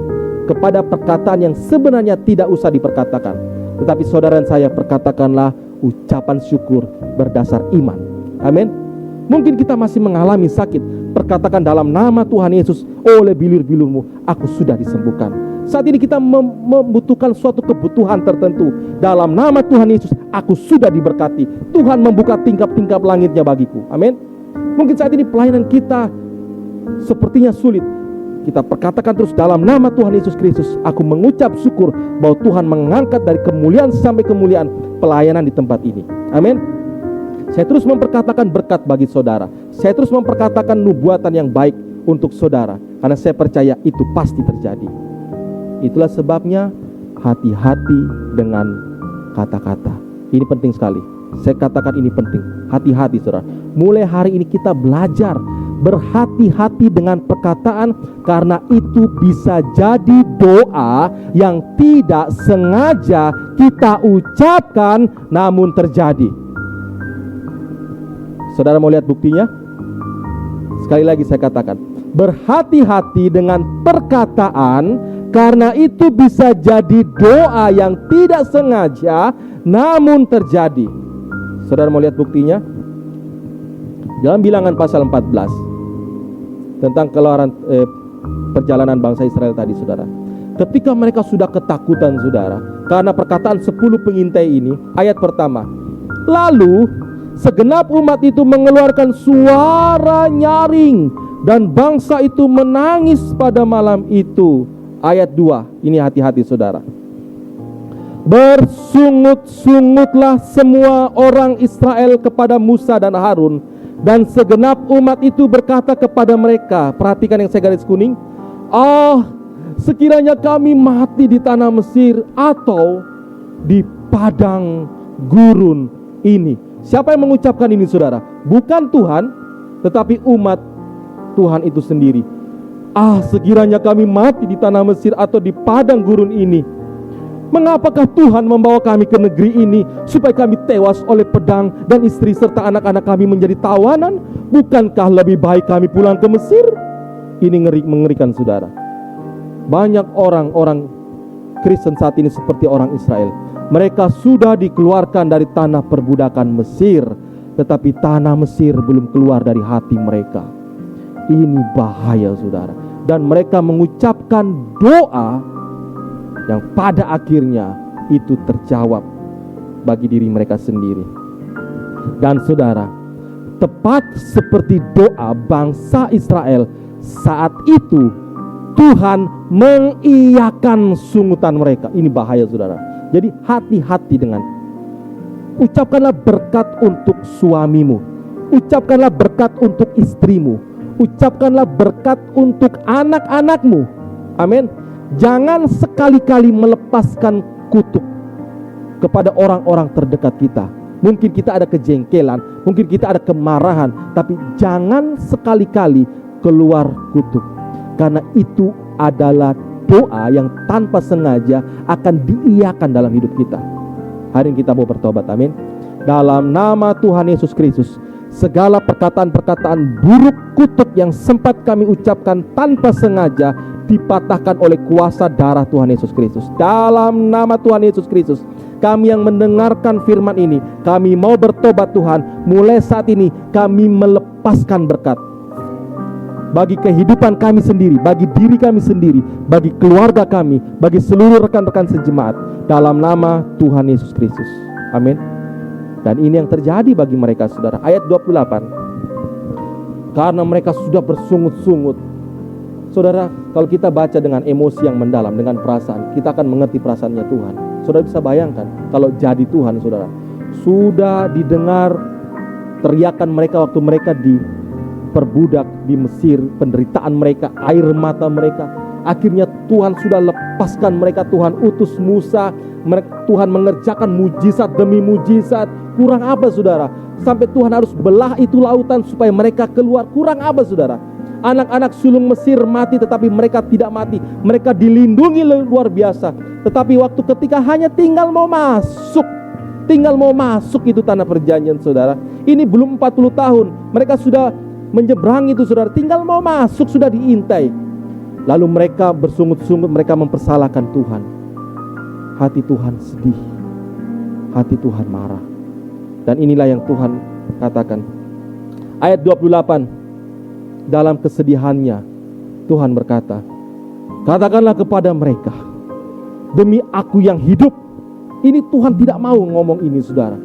kepada perkataan yang sebenarnya tidak usah diperkatakan. Tetapi saudara dan saya, perkatakanlah ucapan syukur berdasar iman. Amin. Mungkin kita masih mengalami sakit, perkatakan dalam nama Tuhan Yesus, oleh bilur-bilurmu aku sudah disembuhkan. Saat ini kita membutuhkan suatu kebutuhan tertentu. Dalam nama Tuhan Yesus aku sudah diberkati. Tuhan membuka tingkap-tingkap langitnya bagiku. Amin. Mungkin saat ini pelayanan kita sepertinya sulit. Kita perkatakan terus dalam nama Tuhan Yesus Kristus, aku mengucap syukur bahwa Tuhan mengangkat dari kemuliaan sampai kemuliaan pelayanan di tempat ini. Amin. Saya terus memperkatakan berkat bagi saudara. Saya terus memperkatakan nubuatan yang baik untuk saudara, karena saya percaya itu pasti terjadi. Itulah sebabnya hati-hati dengan kata-kata. Ini penting sekali. Saya katakan ini penting. Hati-hati, saudara. Mulai hari ini kita belajar berhati-hati dengan perkataan, karena itu bisa jadi doa yang tidak sengaja kita ucapkan namun terjadi. Saudara mau lihat buktinya? Sekali lagi saya katakan, berhati-hati dengan perkataan, karena itu bisa jadi doa yang tidak sengaja namun terjadi. Saudara mau lihat buktinya? Dalam Bilangan pasal 14 tentang keluaran perjalanan bangsa Israel tadi, saudara. Ketika mereka sudah ketakutan, saudara, karena perkataan 10 pengintai ini, ayat pertama, lalu segenap umat itu mengeluarkan suara nyaring, dan bangsa itu menangis pada malam itu. Ayat 2, ini hati-hati, saudara. Bersungut-sungutlah semua orang Israel kepada Musa dan Harun, dan segenap umat itu berkata kepada mereka, perhatikan yang saya garis kuning, sekiranya kami mati di tanah Mesir atau di padang gurun ini. Siapa yang mengucapkan ini, saudara? Bukan Tuhan, tetapi umat Tuhan itu sendiri. Sekiranya kami mati di tanah Mesir atau di padang gurun ini. Mengapakah Tuhan membawa kami ke negeri ini supaya kami tewas oleh pedang dan istri serta anak-anak kami menjadi tawanan? Bukankah lebih baik kami pulang ke Mesir? Ini mengerikan, saudara. Banyak orang-orang Kristen saat ini seperti orang Israel. Mereka sudah dikeluarkan dari tanah perbudakan Mesir, tetapi tanah Mesir belum keluar dari hati mereka. Ini bahaya, saudara. Dan mereka mengucapkan doa yang pada akhirnya itu terjawab bagi diri mereka sendiri. Dan saudara, tepat seperti doa bangsa Israel saat itu, Tuhan mengiyakan sungutan mereka. Ini bahaya, saudara. Jadi hati-hati dengan. Ucapkanlah berkat untuk suamimu, ucapkanlah berkat untuk istrimu, ucapkanlah berkat untuk anak-anakmu. Amin. Jangan sekali-kali melepaskan kutuk kepada orang-orang terdekat kita. Mungkin kita ada kejengkelan, mungkin kita ada kemarahan, tapi jangan sekali-kali keluar kutuk, karena itu adalah doa yang tanpa sengaja akan diiyakan dalam hidup kita. Hari ini kita mau bertobat, amin. Dalam nama Tuhan Yesus Kristus, segala perkataan-perkataan buruk kutuk yang sempat kami ucapkan tanpa sengaja dipatahkan oleh kuasa darah Tuhan Yesus Kristus. Dalam nama Tuhan Yesus Kristus, kami yang mendengarkan firman ini, kami mau bertobat Tuhan. Mulai saat ini kami melepaskan berkat bagi kehidupan kami sendiri, bagi diri kami sendiri, bagi keluarga kami, bagi seluruh rekan-rekan sejemaat, dalam nama Tuhan Yesus Kristus. Amin. Dan ini yang terjadi bagi mereka, saudara. Ayat 28. Karena mereka sudah bersungut-sungut. Saudara, kalau kita baca dengan emosi yang mendalam, dengan perasaan, kita akan mengerti perasaannya Tuhan. Saudara bisa bayangkan kalau jadi Tuhan, saudara, sudah didengar teriakan mereka waktu mereka diperbudak di Mesir, penderitaan mereka, air mata mereka. Akhirnya Tuhan sudah lepaskan mereka. Tuhan utus Musa, Tuhan mengerjakan mujizat demi mujizat. Kurang apa, saudara? Sampai Tuhan harus belah itu lautan supaya mereka keluar. Kurang apa, saudara? Anak-anak sulung Mesir mati, tetapi mereka tidak mati. Mereka dilindungi luar biasa. Tetapi waktu ketika hanya tinggal mau masuk itu tanah perjanjian, saudara. Ini belum 40 tahun. Mereka sudah menyeberang itu, saudara. Tinggal mau masuk sudah diintai. Lalu mereka bersungut-sungut, mereka mempersalahkan Tuhan. Hati Tuhan sedih, hati Tuhan marah. Dan inilah yang Tuhan katakan. Ayat 28. Dalam kesedihannya Tuhan berkata, katakanlah kepada mereka, demi aku yang hidup. Ini Tuhan tidak mau ngomong ini, saudara.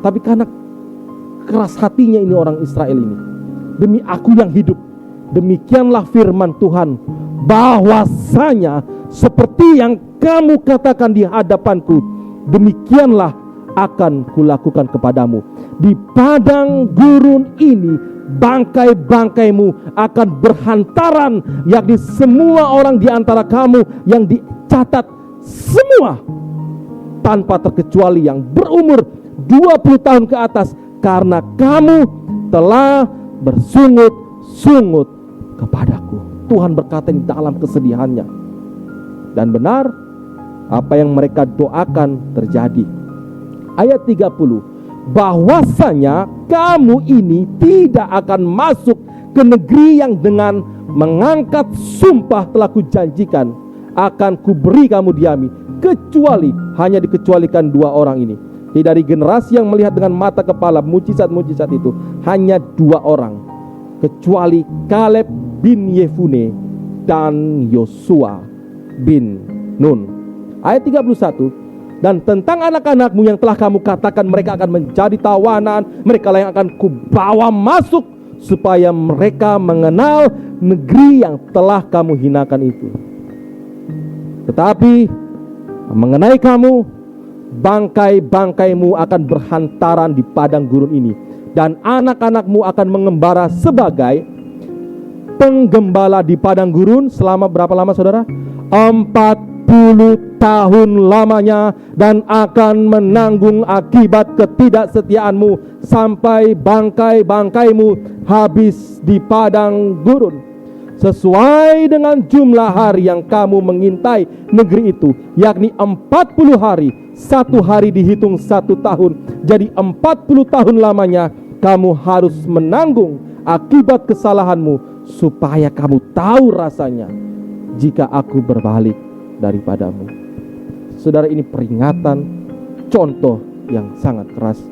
Tapi karena keras hatinya ini orang Israel ini. Demi aku yang hidup, demikianlah firman Tuhan, bahwasanya seperti yang kamu katakan di hadapanku, demikianlah akan kulakukan kepadamu. Di padang gurun ini bangkai-bangkaimu akan berhantaran, yakni semua orang di antara kamu yang dicatat semua tanpa terkecuali yang berumur 20 tahun ke atas, karena kamu telah bersungut-sungut kepadaku. Tuhan berkata di dalam kesedihannya. Dan benar, apa yang mereka doakan terjadi. Ayat 30. Bahwasanya kamu ini tidak akan masuk ke negeri yang dengan mengangkat sumpah telah kujanjikan akan kuberi kamu diami, kecuali, hanya dikecualikan 2 orang ini. Dari generasi yang melihat dengan mata kepala mujizat-mujizat itu, hanya 2 orang, kecuali Kaleb bin Yefune dan Yosua bin Nun. Ayat 31. Dan tentang anak-anakmu yang telah kamu katakan mereka akan menjadi tawanan, mereka lah yang akan kubawa masuk, supaya mereka mengenal negeri yang telah kamu hinakan itu. Tetapi mengenai kamu, bangkai-bangkaimu akan berhantaran di padang gurun ini, dan anak-anakmu akan mengembara sebagai penggembala di padang gurun selama berapa lama, saudara? 40 tahun lamanya dan akan menanggung akibat ketidaksetiaanmu sampai bangkai-bangkaimu habis di padang gurun. Sesuai dengan jumlah hari yang kamu mengintai negeri itu, yakni 40 hari, 1 hari dihitung 1 tahun. Jadi 40 tahun lamanya kamu harus menanggung akibat kesalahanmu, supaya kamu tahu rasanya jika aku berbalik daripadamu. Saudara, ini peringatan, contoh yang sangat keras.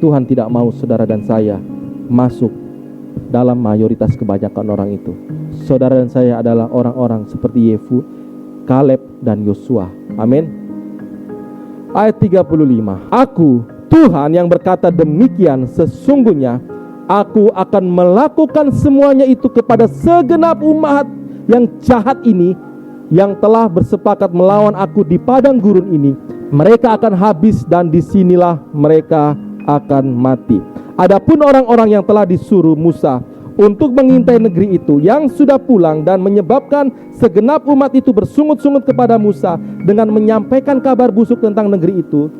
Tuhan tidak mau saudara dan saya masuk dalam mayoritas kebanyakan orang itu. Saudara dan saya adalah orang-orang seperti Yehu, Kaleb, dan Yosua. Amin. Ayat 35. Aku, Tuhan yang berkata demikian, sesungguhnya aku akan melakukan semuanya itu kepada segenap umat yang jahat ini, yang telah bersepakat melawan aku di padang gurun ini. Mereka akan habis dan disinilah mereka akan mati. Adapun orang-orang yang telah disuruh Musa untuk mengintai negeri itu, yang sudah pulang dan menyebabkan segenap umat itu bersungut-sungut kepada Musa dengan menyampaikan kabar busuk tentang negeri itu,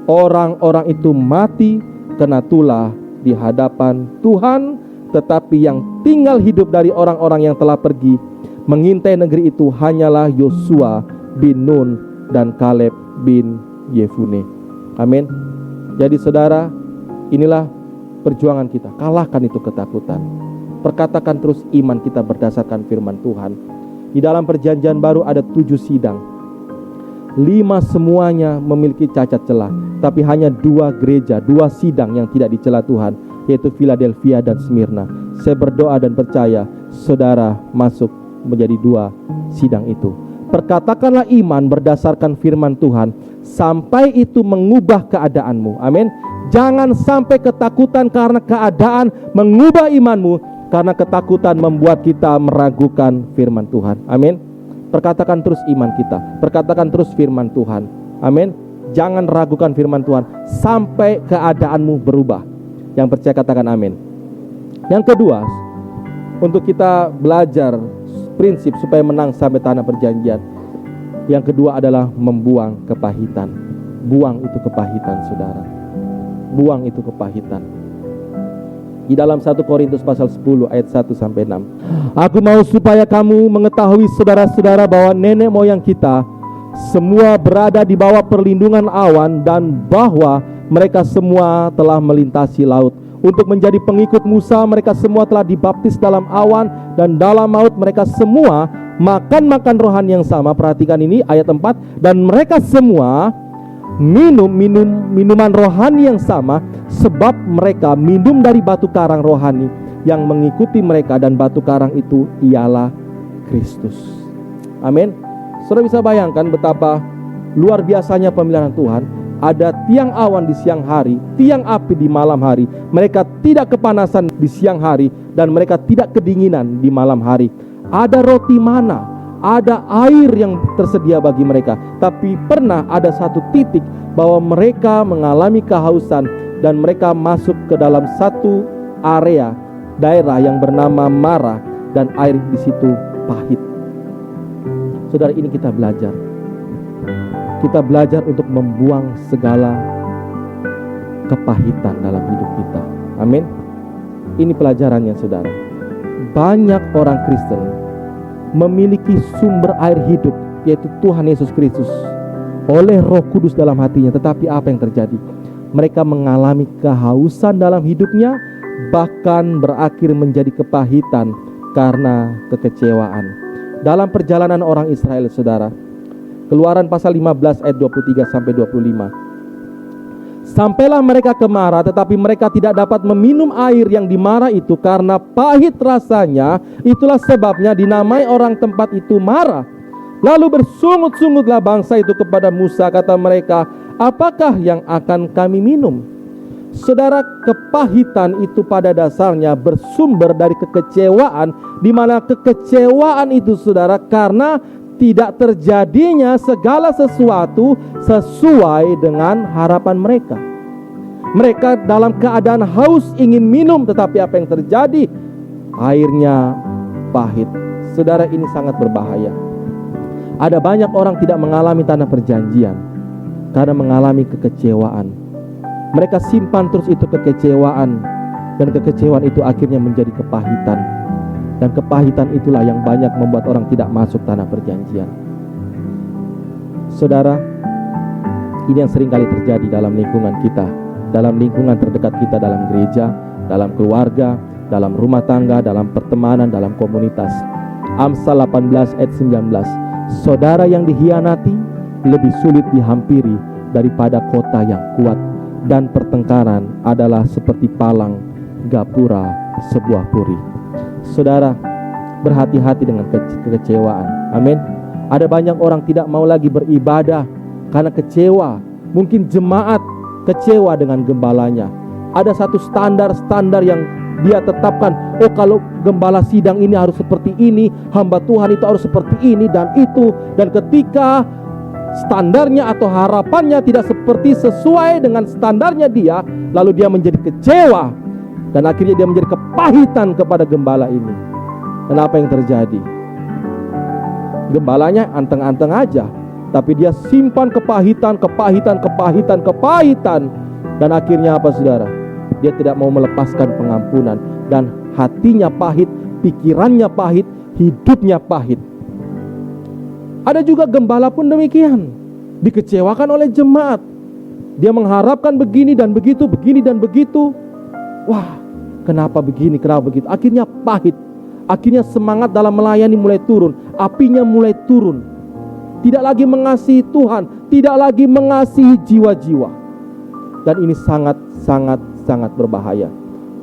orang-orang itu mati kena tulah di hadapan Tuhan. Tetapi yang tinggal hidup dari orang-orang yang telah pergi mengintai negeri itu hanyalah Yosua bin Nun dan Kaleb bin Yefune. Amin. Jadi saudara, inilah perjuangan kita. Kalahkan itu ketakutan. Perkatakan terus iman kita berdasarkan firman Tuhan. Di dalam perjanjian baru ada 7 sidang. 5 semuanya memiliki cacat celah, tapi hanya 2 gereja, 2 sidang yang tidak dicela Tuhan, yaitu Philadelphia dan Smyrna. Saya berdoa dan percaya saudara masuk menjadi 2 sidang itu. Perkatakanlah iman berdasarkan firman Tuhan sampai itu mengubah keadaanmu. Amin. Jangan sampai ketakutan karena keadaan mengubah imanmu, karena ketakutan membuat kita meragukan firman Tuhan. Amin. Perkatakan terus iman kita, perkatakan terus firman Tuhan. Amin. Jangan ragukan firman Tuhan sampai keadaanmu berubah. Yang percaya katakan amin. Yang kedua, untuk kita belajar prinsip supaya menang sampai tanah perjanjian, yang kedua adalah membuang kepahitan. Buang itu kepahitan, saudara. Buang itu kepahitan. Di dalam 1 Korintus pasal 10 ayat 1 sampai 6. Aku mau supaya kamu mengetahui saudara-saudara bahwa nenek moyang kita semua berada di bawah perlindungan awan, dan bahwa mereka semua telah melintasi laut. Untuk menjadi pengikut Musa, mereka semua telah dibaptis dalam awan, dan dalam maut mereka semua makan rohani yang sama. Perhatikan ini ayat 4. Dan mereka semua minum minuman rohani yang sama, sebab mereka minum dari batu karang rohani yang mengikuti mereka, dan batu karang itu ialah Kristus. Amin. Saudara bisa bayangkan betapa luar biasanya pemeliharaan Tuhan. Ada tiang awan di siang hari, tiang api di malam hari. Mereka tidak kepanasan di siang hari, dan mereka tidak kedinginan di malam hari. Ada roti mana, ada air yang tersedia bagi mereka. Tapi pernah ada satu titik bahwa mereka mengalami kehausan, dan mereka masuk ke dalam satu area, daerah yang bernama Mara, dan air di situ pahit. Saudara, ini kita belajar. Kita belajar untuk membuang segala kepahitan dalam hidup kita. Amin. Ini pelajarannya, saudara. Banyak orang Kristen memiliki sumber air hidup, yaitu Tuhan Yesus Kristus, oleh Roh Kudus dalam hatinya. Tetapi apa yang terjadi? Mereka mengalami kehausan dalam hidupnya, bahkan berakhir menjadi kepahitan karena kekecewaan. Dalam perjalanan orang Israel, saudara, Keluaran pasal 15 ayat 23 sampai 25. Sampailah mereka ke Mara, tetapi mereka tidak dapat meminum air yang di Mara itu karena pahit rasanya. Itulah sebabnya dinamai orang tempat itu Mara. Lalu bersungut-sungutlah bangsa itu kepada Musa. Kata mereka, apakah yang akan kami minum? Saudara, kepahitan itu pada dasarnya bersumber dari kekecewaan, di mana kekecewaan itu, saudara, karena tidak terjadinya segala sesuatu sesuai dengan harapan mereka. Mereka dalam keadaan haus ingin minum, tetapi apa yang terjadi? Airnya pahit. Saudara, ini sangat berbahaya. Ada banyak orang tidak mengalami tanah perjanjian karena mengalami kekecewaan. Mereka simpan terus itu kekecewaan, dan kekecewaan itu akhirnya menjadi kepahitan. Dan kepahitan itulah yang banyak membuat orang tidak masuk tanah perjanjian. Saudara, ini yang sering kali terjadi dalam lingkungan kita, dalam lingkungan terdekat kita, dalam gereja, dalam keluarga, dalam rumah tangga, dalam pertemanan, dalam komunitas. Amsal 18 ayat 19, saudara yang dihianati lebih sulit dihampiri daripada kota yang kuat, dan pertengkaran adalah seperti palang gapura sebuah puri. Saudara, berhati-hati dengan kekecewaan. Amin. Ada banyak orang tidak mau lagi beribadah karena kecewa. Mungkin jemaat kecewa dengan gembalanya. Ada satu standar yang dia tetapkan. Oh, kalau gembala sidang ini harus seperti ini, hamba Tuhan itu harus seperti ini dan itu. Dan ketika standarnya atau harapannya tidak seperti sesuai dengan standarnya dia, lalu dia menjadi kecewa, dan akhirnya dia menjadi kepahitan kepada gembala ini. Dan apa yang terjadi? Gembalanya anteng-anteng aja, tapi dia simpan kepahitan. Dan akhirnya apa, saudara? Dia tidak mau melepaskan pengampunan, dan hatinya pahit, pikirannya pahit, hidupnya pahit. Ada juga gembala pun demikian, dikecewakan oleh jemaat. Dia mengharapkan begini dan begitu, begini dan begitu. Wah, kenapa begini, kenapa begitu? Akhirnya pahit. Akhirnya semangat dalam melayani mulai turun. Apinya mulai turun. Tidak lagi mengasihi Tuhan, tidak lagi mengasihi jiwa-jiwa. Dan ini sangat berbahaya.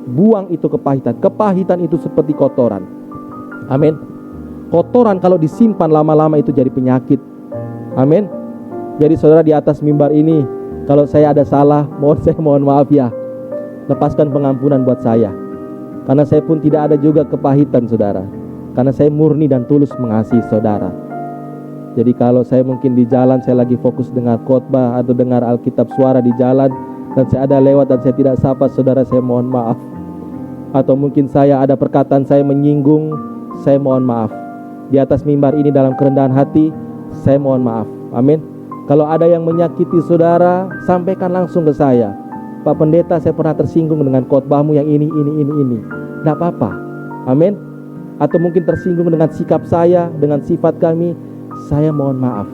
Buang itu kepahitan. Kepahitan itu seperti kotoran. Amin. Kotoran kalau disimpan lama-lama itu jadi penyakit. Amin. Jadi saudara, di atas mimbar ini, kalau saya ada salah, mohon maaf ya. Lepaskan pengampunan buat saya, karena saya pun tidak ada juga kepahitan, saudara. Karena saya murni dan tulus mengasihi saudara. Jadi kalau saya mungkin di jalan, saya lagi fokus dengar khotbah atau dengar Alkitab suara di jalan, dan saya ada lewat dan saya tidak sapa saudara, saya mohon maaf. Atau mungkin saya ada perkataan saya menyinggung, saya mohon maaf. Di atas mimbar ini dalam kerendahan hati, saya mohon maaf. Amin. Kalau ada yang menyakiti saudara, sampaikan langsung ke saya. Pak Pendeta, saya pernah tersinggung dengan khotbahmu yang ini. Tidak apa-apa. Amin. Atau mungkin tersinggung dengan sikap saya, dengan sifat kami, saya mohon maaf.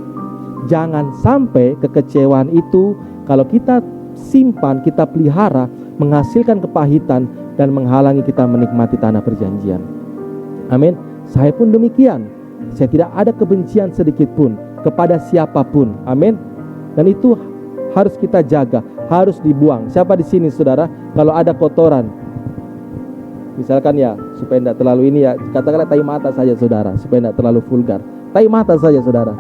Jangan sampai kekecewaan itu, kalau kita simpan, kita pelihara, menghasilkan kepahitan dan menghalangi kita menikmati tanah perjanjian. Amin. Saya pun demikian. Saya tidak ada kebencian sedikit pun kepada siapapun. Amin. Dan itu harus kita jaga, harus dibuang. Siapa di sini, saudara, kalau ada kotoran, misalkan ya, supaya tidak terlalu ini ya, katakanlah tai mata saja, saudara, supaya tidak terlalu vulgar. Tai mata saja, saudara.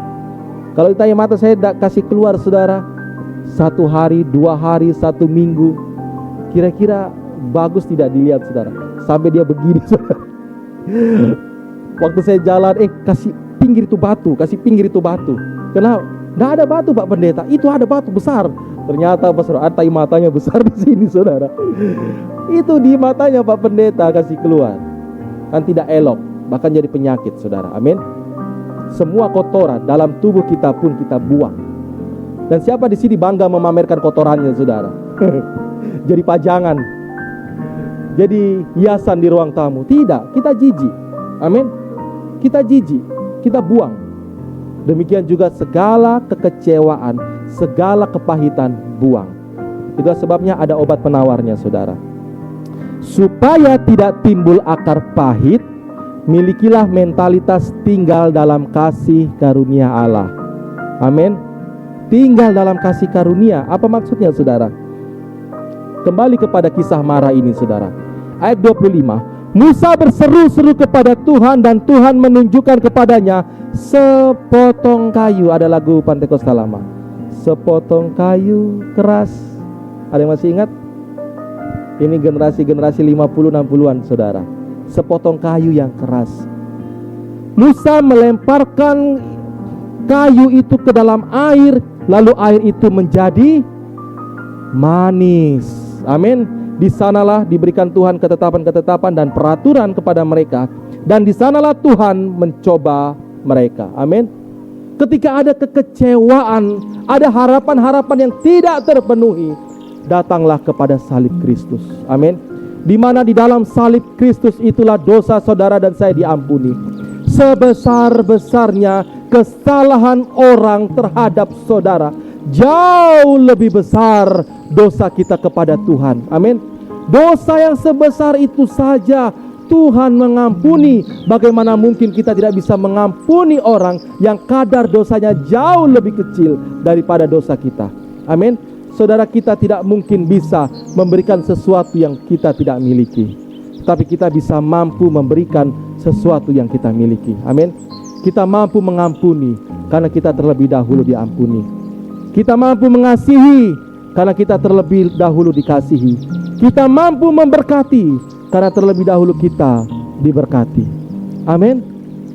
Kalau tai mata saya tidak kasih keluar, saudara, 1 hari, 2 hari, 1 minggu, kira-kira bagus tidak dilihat, saudara? Sampai dia begini, saudara. Waktu saya jalan, kasih pinggir itu batu. Kenapa? Tidak ada batu, Pak Pendeta. Itu ada batu besar. Ternyata saudara, tai matanya besar di sini, saudara. Itu di matanya Pak Pendeta kasih keluar. Kan tidak elok, bahkan jadi penyakit, saudara. Amin. Semua kotoran dalam tubuh kita pun kita buang. Dan siapa di sini bangga memamerkan kotorannya, saudara? Jadi pajangan, jadi hiasan di ruang tamu. Tidak, kita jijik. Amin. Kita jijik, kita buang. Demikian juga segala kekecewaan, segala kepahitan, buang. Itulah sebabnya ada obat penawarnya, saudara. Supaya tidak timbul akar pahit, milikilah mentalitas tinggal dalam kasih karunia Allah. Amin. Tinggal dalam kasih karunia. Apa maksudnya, saudara? Kembali kepada kisah Mara ini, saudara. Ayat 25. Musa berseru-seru kepada Tuhan, dan Tuhan menunjukkan kepadanya sepotong kayu. Ada lagu Pantekosta lama, sepotong kayu keras. Ada yang masih ingat? Ini generasi 50-60an, saudara. Sepotong kayu yang keras. Musa melemparkan kayu itu ke dalam air, lalu air itu menjadi manis. Amin. Di sanalah diberikan Tuhan ketetapan-ketetapan dan peraturan kepada mereka, dan di sanalah Tuhan mencoba mereka. Amin. ketika ada kekecewaan, ada harapan-harapan yang tidak terpenuhi, datanglah kepada salib Kristus. Amin. Di mana di dalam salib Kristus itulah dosa saudara dan saya diampuni. Sebesar-besarnya kesalahan orang terhadap saudara, jauh lebih besar dosa kita kepada Tuhan. Amin. Dosa yang sebesar itu saja Tuhan mengampuni. Bagaimana mungkin kita tidak bisa mengampuni orang yang kadar dosanya jauh lebih kecil daripada dosa kita. Amin. Saudara, kita tidak mungkin bisa memberikan sesuatu yang kita tidak miliki, tapi kita bisa mampu memberikan sesuatu yang kita miliki. Amin. Kita mampu mengampuni karena kita terlebih dahulu diampuni. Kita mampu mengasihi karena kita terlebih dahulu dikasihi. Kita mampu memberkati karena terlebih dahulu kita diberkati. Amin.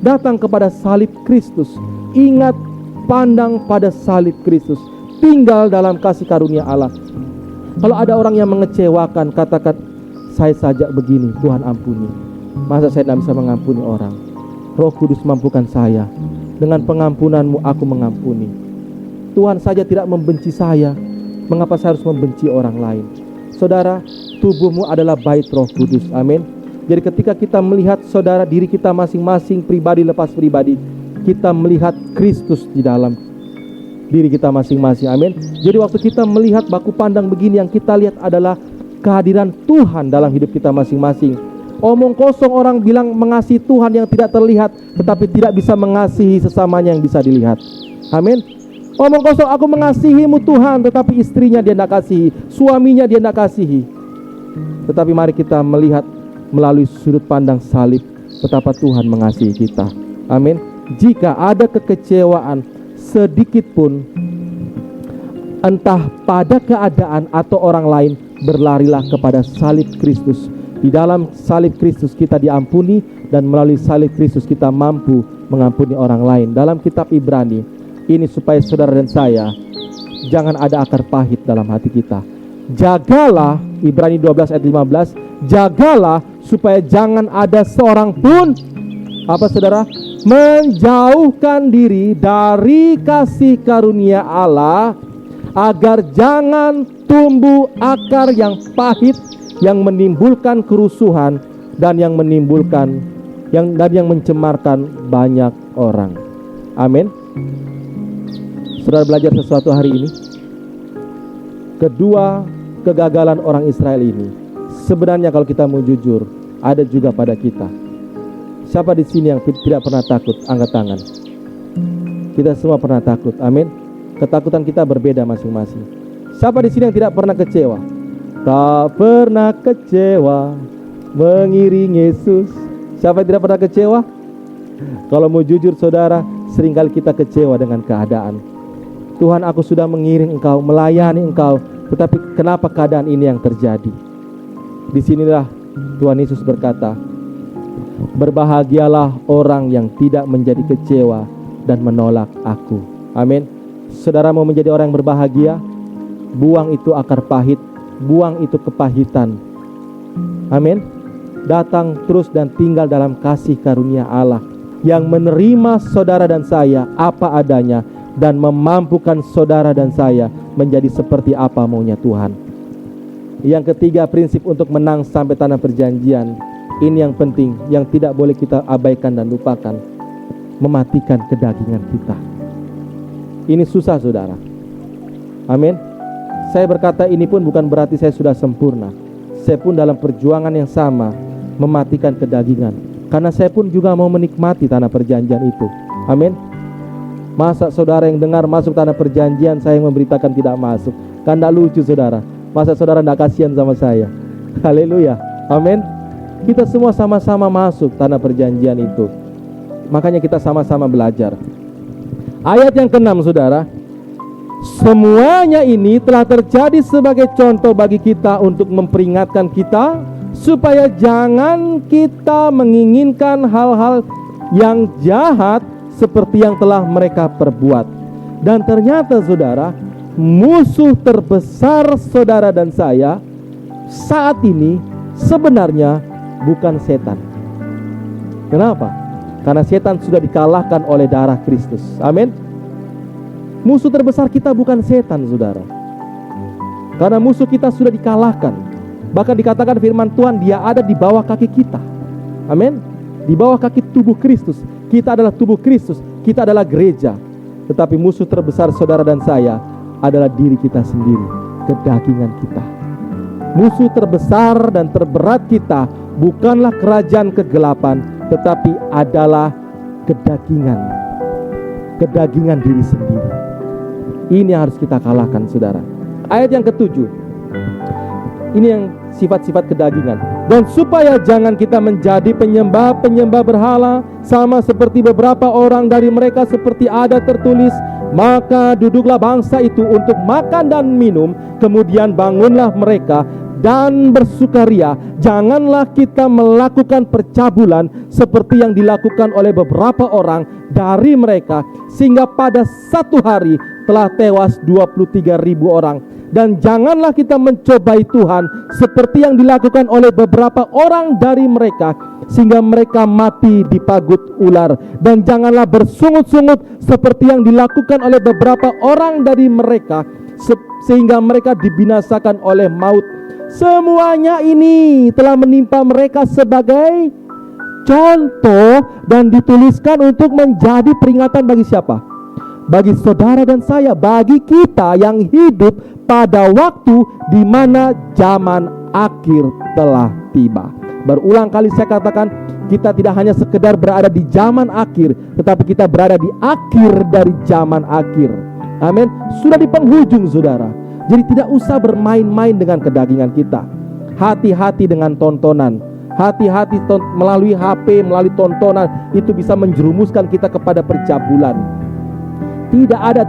Datang kepada salib Kristus. Ingat, pandang pada salib Kristus. Tinggal dalam kasih karunia Allah. Kalau ada orang yang mengecewakan, katakan, saya saja begini, Tuhan ampuni. Masa saya tidak bisa mengampuni orang? Roh Kudus mampukan saya. Dengan pengampunanmu aku mengampuni. Tuhan saja tidak membenci saya, mengapa saya harus membenci orang lain? Saudara, tubuhmu adalah bait Roh Kudus. Amin. Jadi ketika kita melihat saudara, diri kita masing-masing, pribadi lepas pribadi, kita melihat Kristus di dalam diri kita masing-masing. Amin. Jadi waktu kita melihat baku pandang begini, yang kita lihat adalah kehadiran Tuhan dalam hidup kita masing-masing. Omong kosong orang bilang mengasihi Tuhan yang tidak terlihat, tetapi tidak bisa mengasihi sesamanya yang bisa dilihat. Amin. Omong kosong, aku mengasihimu Tuhan, tetapi istrinya dia tidak kasihi, suaminya dia tidak kasihi. Tetapi mari kita melihat melalui sudut pandang salib betapa Tuhan mengasihi kita. Amin. Jika ada kekecewaan sedikit pun, entah pada keadaan atau orang lain, berlarilah kepada salib Kristus. Di dalam salib Kristus kita diampuni, dan melalui salib Kristus kita mampu mengampuni orang lain. Dalam kitab Ibrani, ini supaya saudara dan saya jangan ada akar pahit dalam hati kita. Jagalah, Ibrani 12 ayat 15, jagalah supaya jangan ada seorang pun, apa saudara? Menjauhkan diri dari kasih karunia Allah, agar jangan tumbuh akar yang pahit, yang menimbulkan kerusuhan dan yang menimbulkan yang mencemarkan banyak orang. Amin. Saudara belajar sesuatu hari ini. Kedua kegagalan orang Israel ini, sebenarnya kalau kita mau jujur, ada juga pada kita. Siapa di sini yang tidak pernah takut? Angkat tangan. Kita semua pernah takut. Amin. Ketakutan kita berbeda masing-masing. Siapa di sini yang tidak pernah kecewa? Tak pernah kecewa mengiring Yesus. Siapa yang tidak pernah kecewa? Kalau mau jujur saudara, seringkali kita kecewa dengan keadaan. Tuhan, aku sudah mengiring Engkau, melayani Engkau, tetapi kenapa keadaan ini yang terjadi? Disinilah Tuhan Yesus berkata, berbahagialah orang yang tidak menjadi kecewa dan menolak aku. Amin. Saudara mau menjadi orang yang berbahagia, buang itu akar pahit, buang itu kepahitan. Amin. Datang terus dan tinggal dalam kasih karunia Allah yang menerima saudara dan saya apa adanya, dan memampukan saudara dan saya menjadi seperti apa maunya Tuhan. Yang ketiga, prinsip untuk menang sampai tanah perjanjian. Ini yang penting, yang tidak boleh kita abaikan dan lupakan. Mematikan kedagingan kita. Ini susah saudara. Amin. Saya berkata ini pun bukan berarti saya sudah sempurna. Saya pun dalam perjuangan yang sama, mematikan kedagingan. Karena saya pun juga mau menikmati tanah perjanjian itu. Amin. Masa saudara yang dengar masuk tanah perjanjian, saya yang memberitakan tidak masuk? Kan tidak lucu saudara. Masa saudara tidak kasihan sama saya? Haleluya. Amin. Kita semua sama-sama masuk tanah perjanjian itu. Makanya kita sama-sama belajar. Ayat yang ke-6 saudara. Semuanya ini telah terjadi sebagai contoh bagi kita untuk memperingatkan kita, supaya jangan kita menginginkan hal-hal yang jahat seperti yang telah mereka perbuat. Dan ternyata saudara, musuh terbesar saudara dan saya saat ini sebenarnya bukan setan. Kenapa? Karena setan sudah dikalahkan oleh darah Kristus. Amin. Musuh terbesar kita bukan setan, saudara. Karena musuh kita sudah dikalahkan. Bahkan dikatakan firman Tuhan, dia ada di bawah kaki kita. Amin. Di bawah kaki tubuh Kristus. Kita adalah tubuh Kristus. Kita adalah gereja. Tetapi musuh terbesar saudara dan saya adalah diri kita sendiri, kedagingan kita. Musuh terbesar dan terberat kita bukanlah kerajaan kegelapan, tetapi adalah kedagingan. Kedagingan diri sendiri. Ini yang harus kita kalahkan, saudara. Ayat yang ke-7. Ini yang sifat-sifat kedagingan. Dan supaya jangan kita menjadi penyembah-penyembah berhala, sama seperti beberapa orang dari mereka, seperti ada tertulis, maka duduklah bangsa itu untuk makan dan minum, kemudian bangunlah mereka dan bersukaria. Janganlah kita melakukan percabulan seperti yang dilakukan oleh beberapa orang dari mereka, sehingga pada satu hari telah tewas 23.000 orang. Dan janganlah kita mencobai Tuhan seperti yang dilakukan oleh beberapa orang dari mereka, sehingga mereka mati dipagut ular. Dan janganlah bersungut-sungut seperti yang dilakukan oleh beberapa orang dari mereka, sehingga mereka dibinasakan oleh maut. Semuanya ini telah menimpa mereka sebagai contoh dan dituliskan untuk menjadi peringatan bagi siapa? Bagi saudara dan saya, bagi kita yang hidup pada waktu di mana zaman akhir telah tiba. Berulang kali saya katakan, kita tidak hanya sekedar berada di zaman akhir, tetapi kita berada di akhir dari zaman akhir. Amin. Sudah di penghujung, saudara. Jadi tidak usah bermain-main dengan kedagingan kita. Hati-hati dengan tontonan. Hati-hati melalui HP, melalui tontonan, itu bisa menjerumuskan kita kepada percabulan. Tidak ada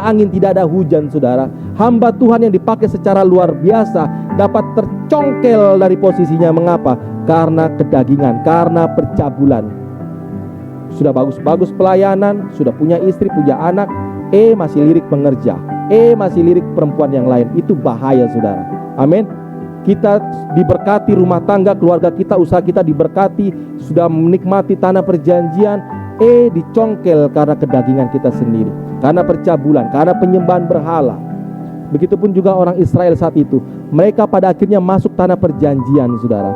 angin, tidak ada hujan, saudara. Hamba Tuhan yang dipakai secara luar biasa dapat tercongkel dari posisinya. Mengapa? Karena kedagingan, karena percabulan. Sudah bagus-bagus pelayanan, sudah punya istri, punya anak, masih lirik pengerja, masih lirik perempuan yang lain. Itu bahaya, saudara. Amin. Kita diberkati rumah tangga, keluarga kita, usaha kita diberkati, sudah menikmati tanah perjanjian, dicongkel karena kedagingan kita sendiri, karena percabulan, karena penyembahan berhala. Begitupun juga orang Israel saat itu. Mereka pada akhirnya masuk tanah perjanjian, saudara.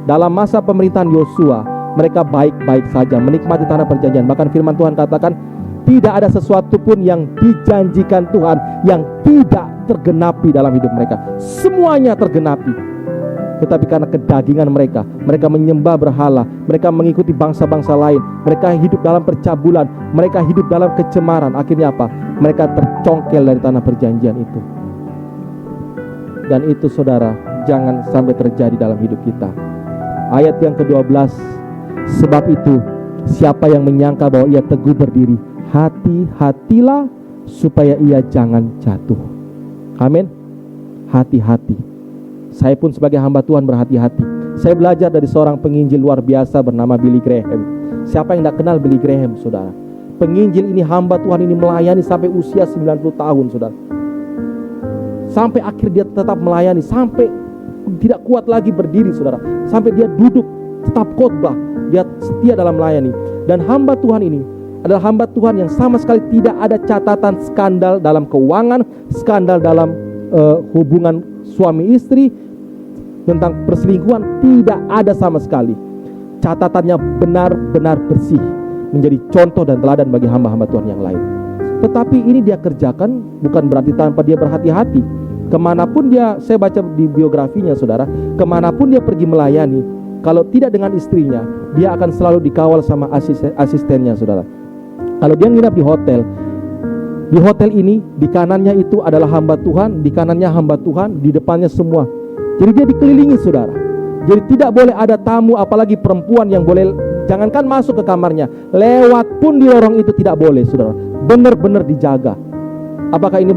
Dalam masa pemerintahan Yosua, mereka baik-baik saja menikmati tanah perjanjian. Bahkan firman Tuhan katakan, tidak ada sesuatu pun yang dijanjikan Tuhan yang tidak tergenapi dalam hidup mereka. Semuanya tergenapi. Tetapi karena kedagingan mereka, mereka menyembah berhala, mereka mengikuti bangsa-bangsa lain, mereka hidup dalam percabulan, mereka hidup dalam kecemaran. Akhirnya apa? Mereka tercongkel dari tanah perjanjian itu. Dan itu, saudara, jangan sampai terjadi dalam hidup kita. Ayat yang ke-12, sebab itu siapa yang menyangka bahwa ia teguh berdiri, hati-hatilah supaya ia jangan jatuh. Amin. Hati-hati. Saya pun sebagai hamba Tuhan berhati-hati. Saya belajar dari seorang penginjil luar biasa bernama Billy Graham. Siapa yang tidak kenal Billy Graham, saudara? Penginjil ini, hamba Tuhan ini melayani sampai usia 90 tahun, saudara. Sampai akhir dia tetap melayani, sampai tidak kuat lagi berdiri, saudara. Sampai dia duduk, tetap khotbah. Dia setia dalam melayani. Dan hamba Tuhan ini adalah hamba Tuhan yang sama sekali tidak ada catatan skandal dalam keuangan, skandal dalam hubungan suami istri, tentang perselingkuhan, tidak ada sama sekali. Catatannya benar-benar bersih, menjadi contoh dan teladan bagi hamba-hamba Tuhan yang lain. Tetapi ini dia kerjakan bukan berarti tanpa dia berhati-hati. Kemanapun dia, saya baca di biografinya, saudara, kemanapun dia pergi melayani, kalau tidak dengan istrinya, dia akan selalu dikawal sama asistennya, saudara. Kalau dia nginap di hotel ini, di kanannya itu adalah hamba Tuhan, di kanannya hamba Tuhan, di depannya semua. Jadi dia dikelilingi, saudara. Jadi tidak boleh ada tamu, apalagi perempuan yang boleh, jangankan masuk ke kamarnya, lewat pun di lorong itu tidak boleh, saudara. Benar-benar dijaga. Apakah ini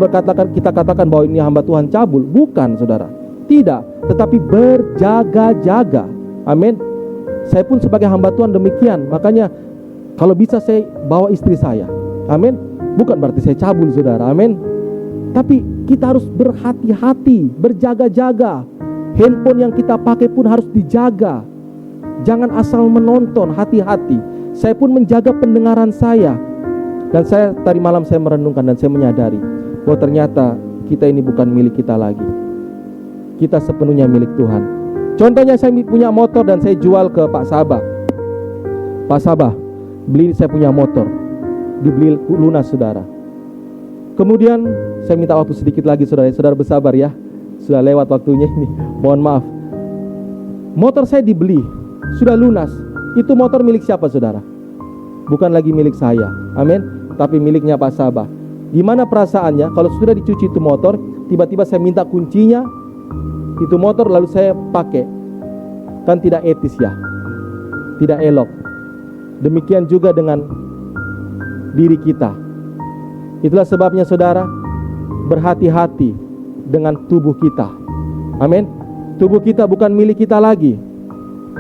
kita katakan bahwa ini hamba Tuhan cabul? Bukan, saudara. Tidak, tetapi berjaga-jaga. Amin. Saya pun sebagai hamba Tuhan demikian. Makanya kalau bisa saya bawa istri saya. Amin. Bukan berarti saya cabul, saudara. Amin. Tapi kita harus berhati-hati, berjaga-jaga. Handphone yang kita pakai pun harus dijaga. Jangan asal menonton, hati-hati. Saya pun menjaga pendengaran saya. Dan tadi malam saya merenungkan dan saya menyadari bahwa ternyata kita ini bukan milik kita lagi. Kita sepenuhnya milik Tuhan. Contohnya saya punya motor dan saya jual ke Pak Sabah. Pak Sabah, beli saya punya motor. Dibeli lunas saudara. Kemudian saya minta waktu sedikit lagi saudara. Saudara bersabar ya. Sudah lewat waktunya ini. Mohon maaf. Motor saya dibeli, sudah lunas. Itu motor milik siapa saudara? Bukan lagi milik saya. Amin. Tapi miliknya Pak Sabah. Gimana perasaannya kalau sudah dicuci itu motor, tiba-tiba saya minta kuncinya itu motor lalu saya pakai? Kan tidak etis ya, tidak elok. Demikian juga dengan diri kita. Itulah sebabnya saudara, berhati-hati dengan tubuh kita. Amin. Tubuh kita bukan milik kita lagi.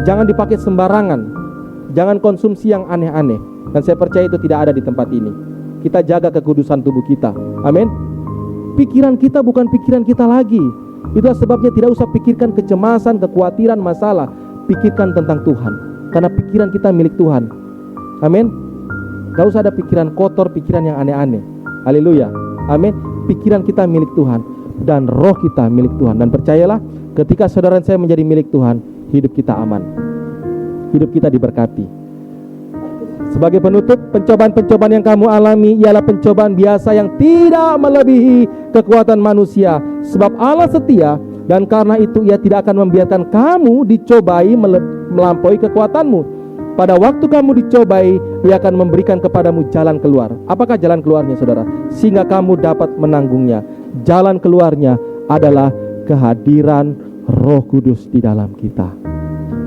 Jangan dipakai sembarangan. Jangan konsumsi yang aneh-aneh. Dan saya percaya itu tidak ada di tempat ini. Kita jaga kekudusan tubuh kita. Amin. Pikiran kita bukan pikiran kita lagi. Itulah sebabnya tidak usah pikirkan kecemasan, kekhawatiran, masalah. Pikirkan tentang Tuhan. Karena pikiran kita milik Tuhan. Amin. Gak usah ada pikiran kotor, pikiran yang aneh-aneh. Haleluya. Amin. Pikiran kita milik Tuhan. Dan roh kita milik Tuhan. Dan percayalah, ketika saudara saya menjadi milik Tuhan, hidup kita aman. Hidup kita diberkati. Sebagai penutup, pencobaan-pencobaan yang kamu alami ialah pencobaan biasa yang tidak melebihi kekuatan manusia. Sebab Allah setia, dan karena itu Ia tidak akan membiarkan kamu dicobai melampaui kekuatanmu. Pada waktu kamu dicobai, Ia akan memberikan kepadamu jalan keluar. Apakah jalan keluarnya saudara? Sehingga kamu dapat menanggungnya. Jalan keluarnya adalah kehadiran Roh Kudus di dalam kita.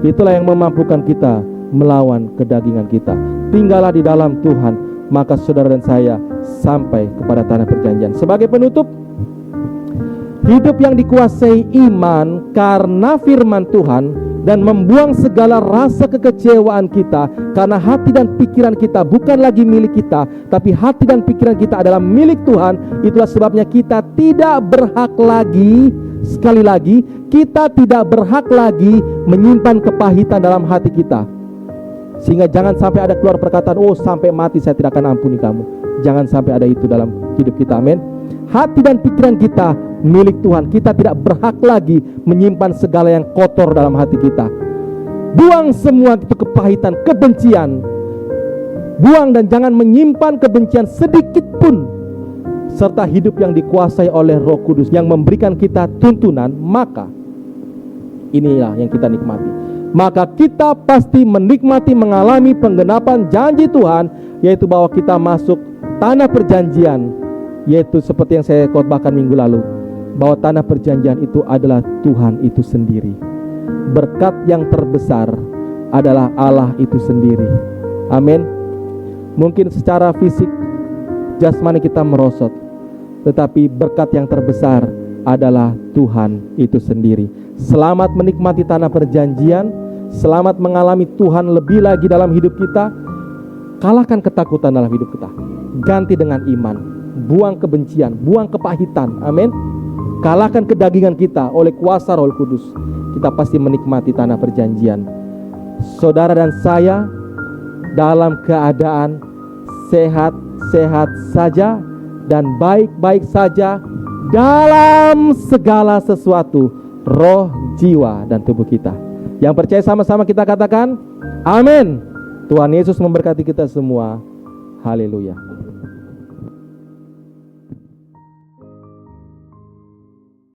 Itulah yang memampukan kita melawan kedagingan kita. Tinggallah di dalam Tuhan, maka saudara dan saya sampai kepada tanah perjanjian. Sebagai penutup, hidup yang dikuasai iman karena firman Tuhan dan membuang segala rasa kekecewaan kita, karena hati dan pikiran kita bukan lagi milik kita, tapi hati dan pikiran kita adalah milik Tuhan. Itulah sebabnya kita tidak berhak lagi, sekali lagi, kita tidak berhak lagi menyimpan kepahitan dalam hati kita. Sehingga jangan sampai ada keluar perkataan, oh sampai mati saya tidak akan ampuni kamu. Jangan sampai ada itu dalam hidup kita. Amin. Hati dan pikiran kita milik Tuhan. Kita tidak berhak lagi menyimpan segala yang kotor dalam hati kita. Buang semua itu kepahitan, kebencian. Buang dan jangan menyimpan kebencian sedikit pun. Serta hidup yang dikuasai oleh Roh Kudus yang memberikan kita tuntunan. Maka inilah yang kita nikmati. Maka kita pasti menikmati mengalami penggenapan janji Tuhan, yaitu bahwa kita masuk tanah perjanjian, yaitu seperti yang saya khotbahkan minggu lalu, bahwa tanah perjanjian itu adalah Tuhan itu sendiri. Berkat yang terbesar adalah Allah itu sendiri. Amin. Mungkin secara fisik jasmani kita merosot, tetapi berkat yang terbesar adalah Tuhan itu sendiri. Selamat menikmati tanah perjanjian. Selamat mengalami Tuhan lebih lagi dalam hidup kita. Kalahkan ketakutan dalam hidup kita. Ganti dengan iman. Buang kebencian, buang kepahitan. Amin. Kalahkan kedagingan kita oleh kuasa Roh Kudus. Kita pasti menikmati tanah perjanjian. Saudara dan saya dalam keadaan sehat-sehat saja dan baik-baik saja dalam segala sesuatu, roh, jiwa, dan tubuh kita. Yang percaya sama-sama kita katakan, amin. Tuhan Yesus memberkati kita semua. Haleluya.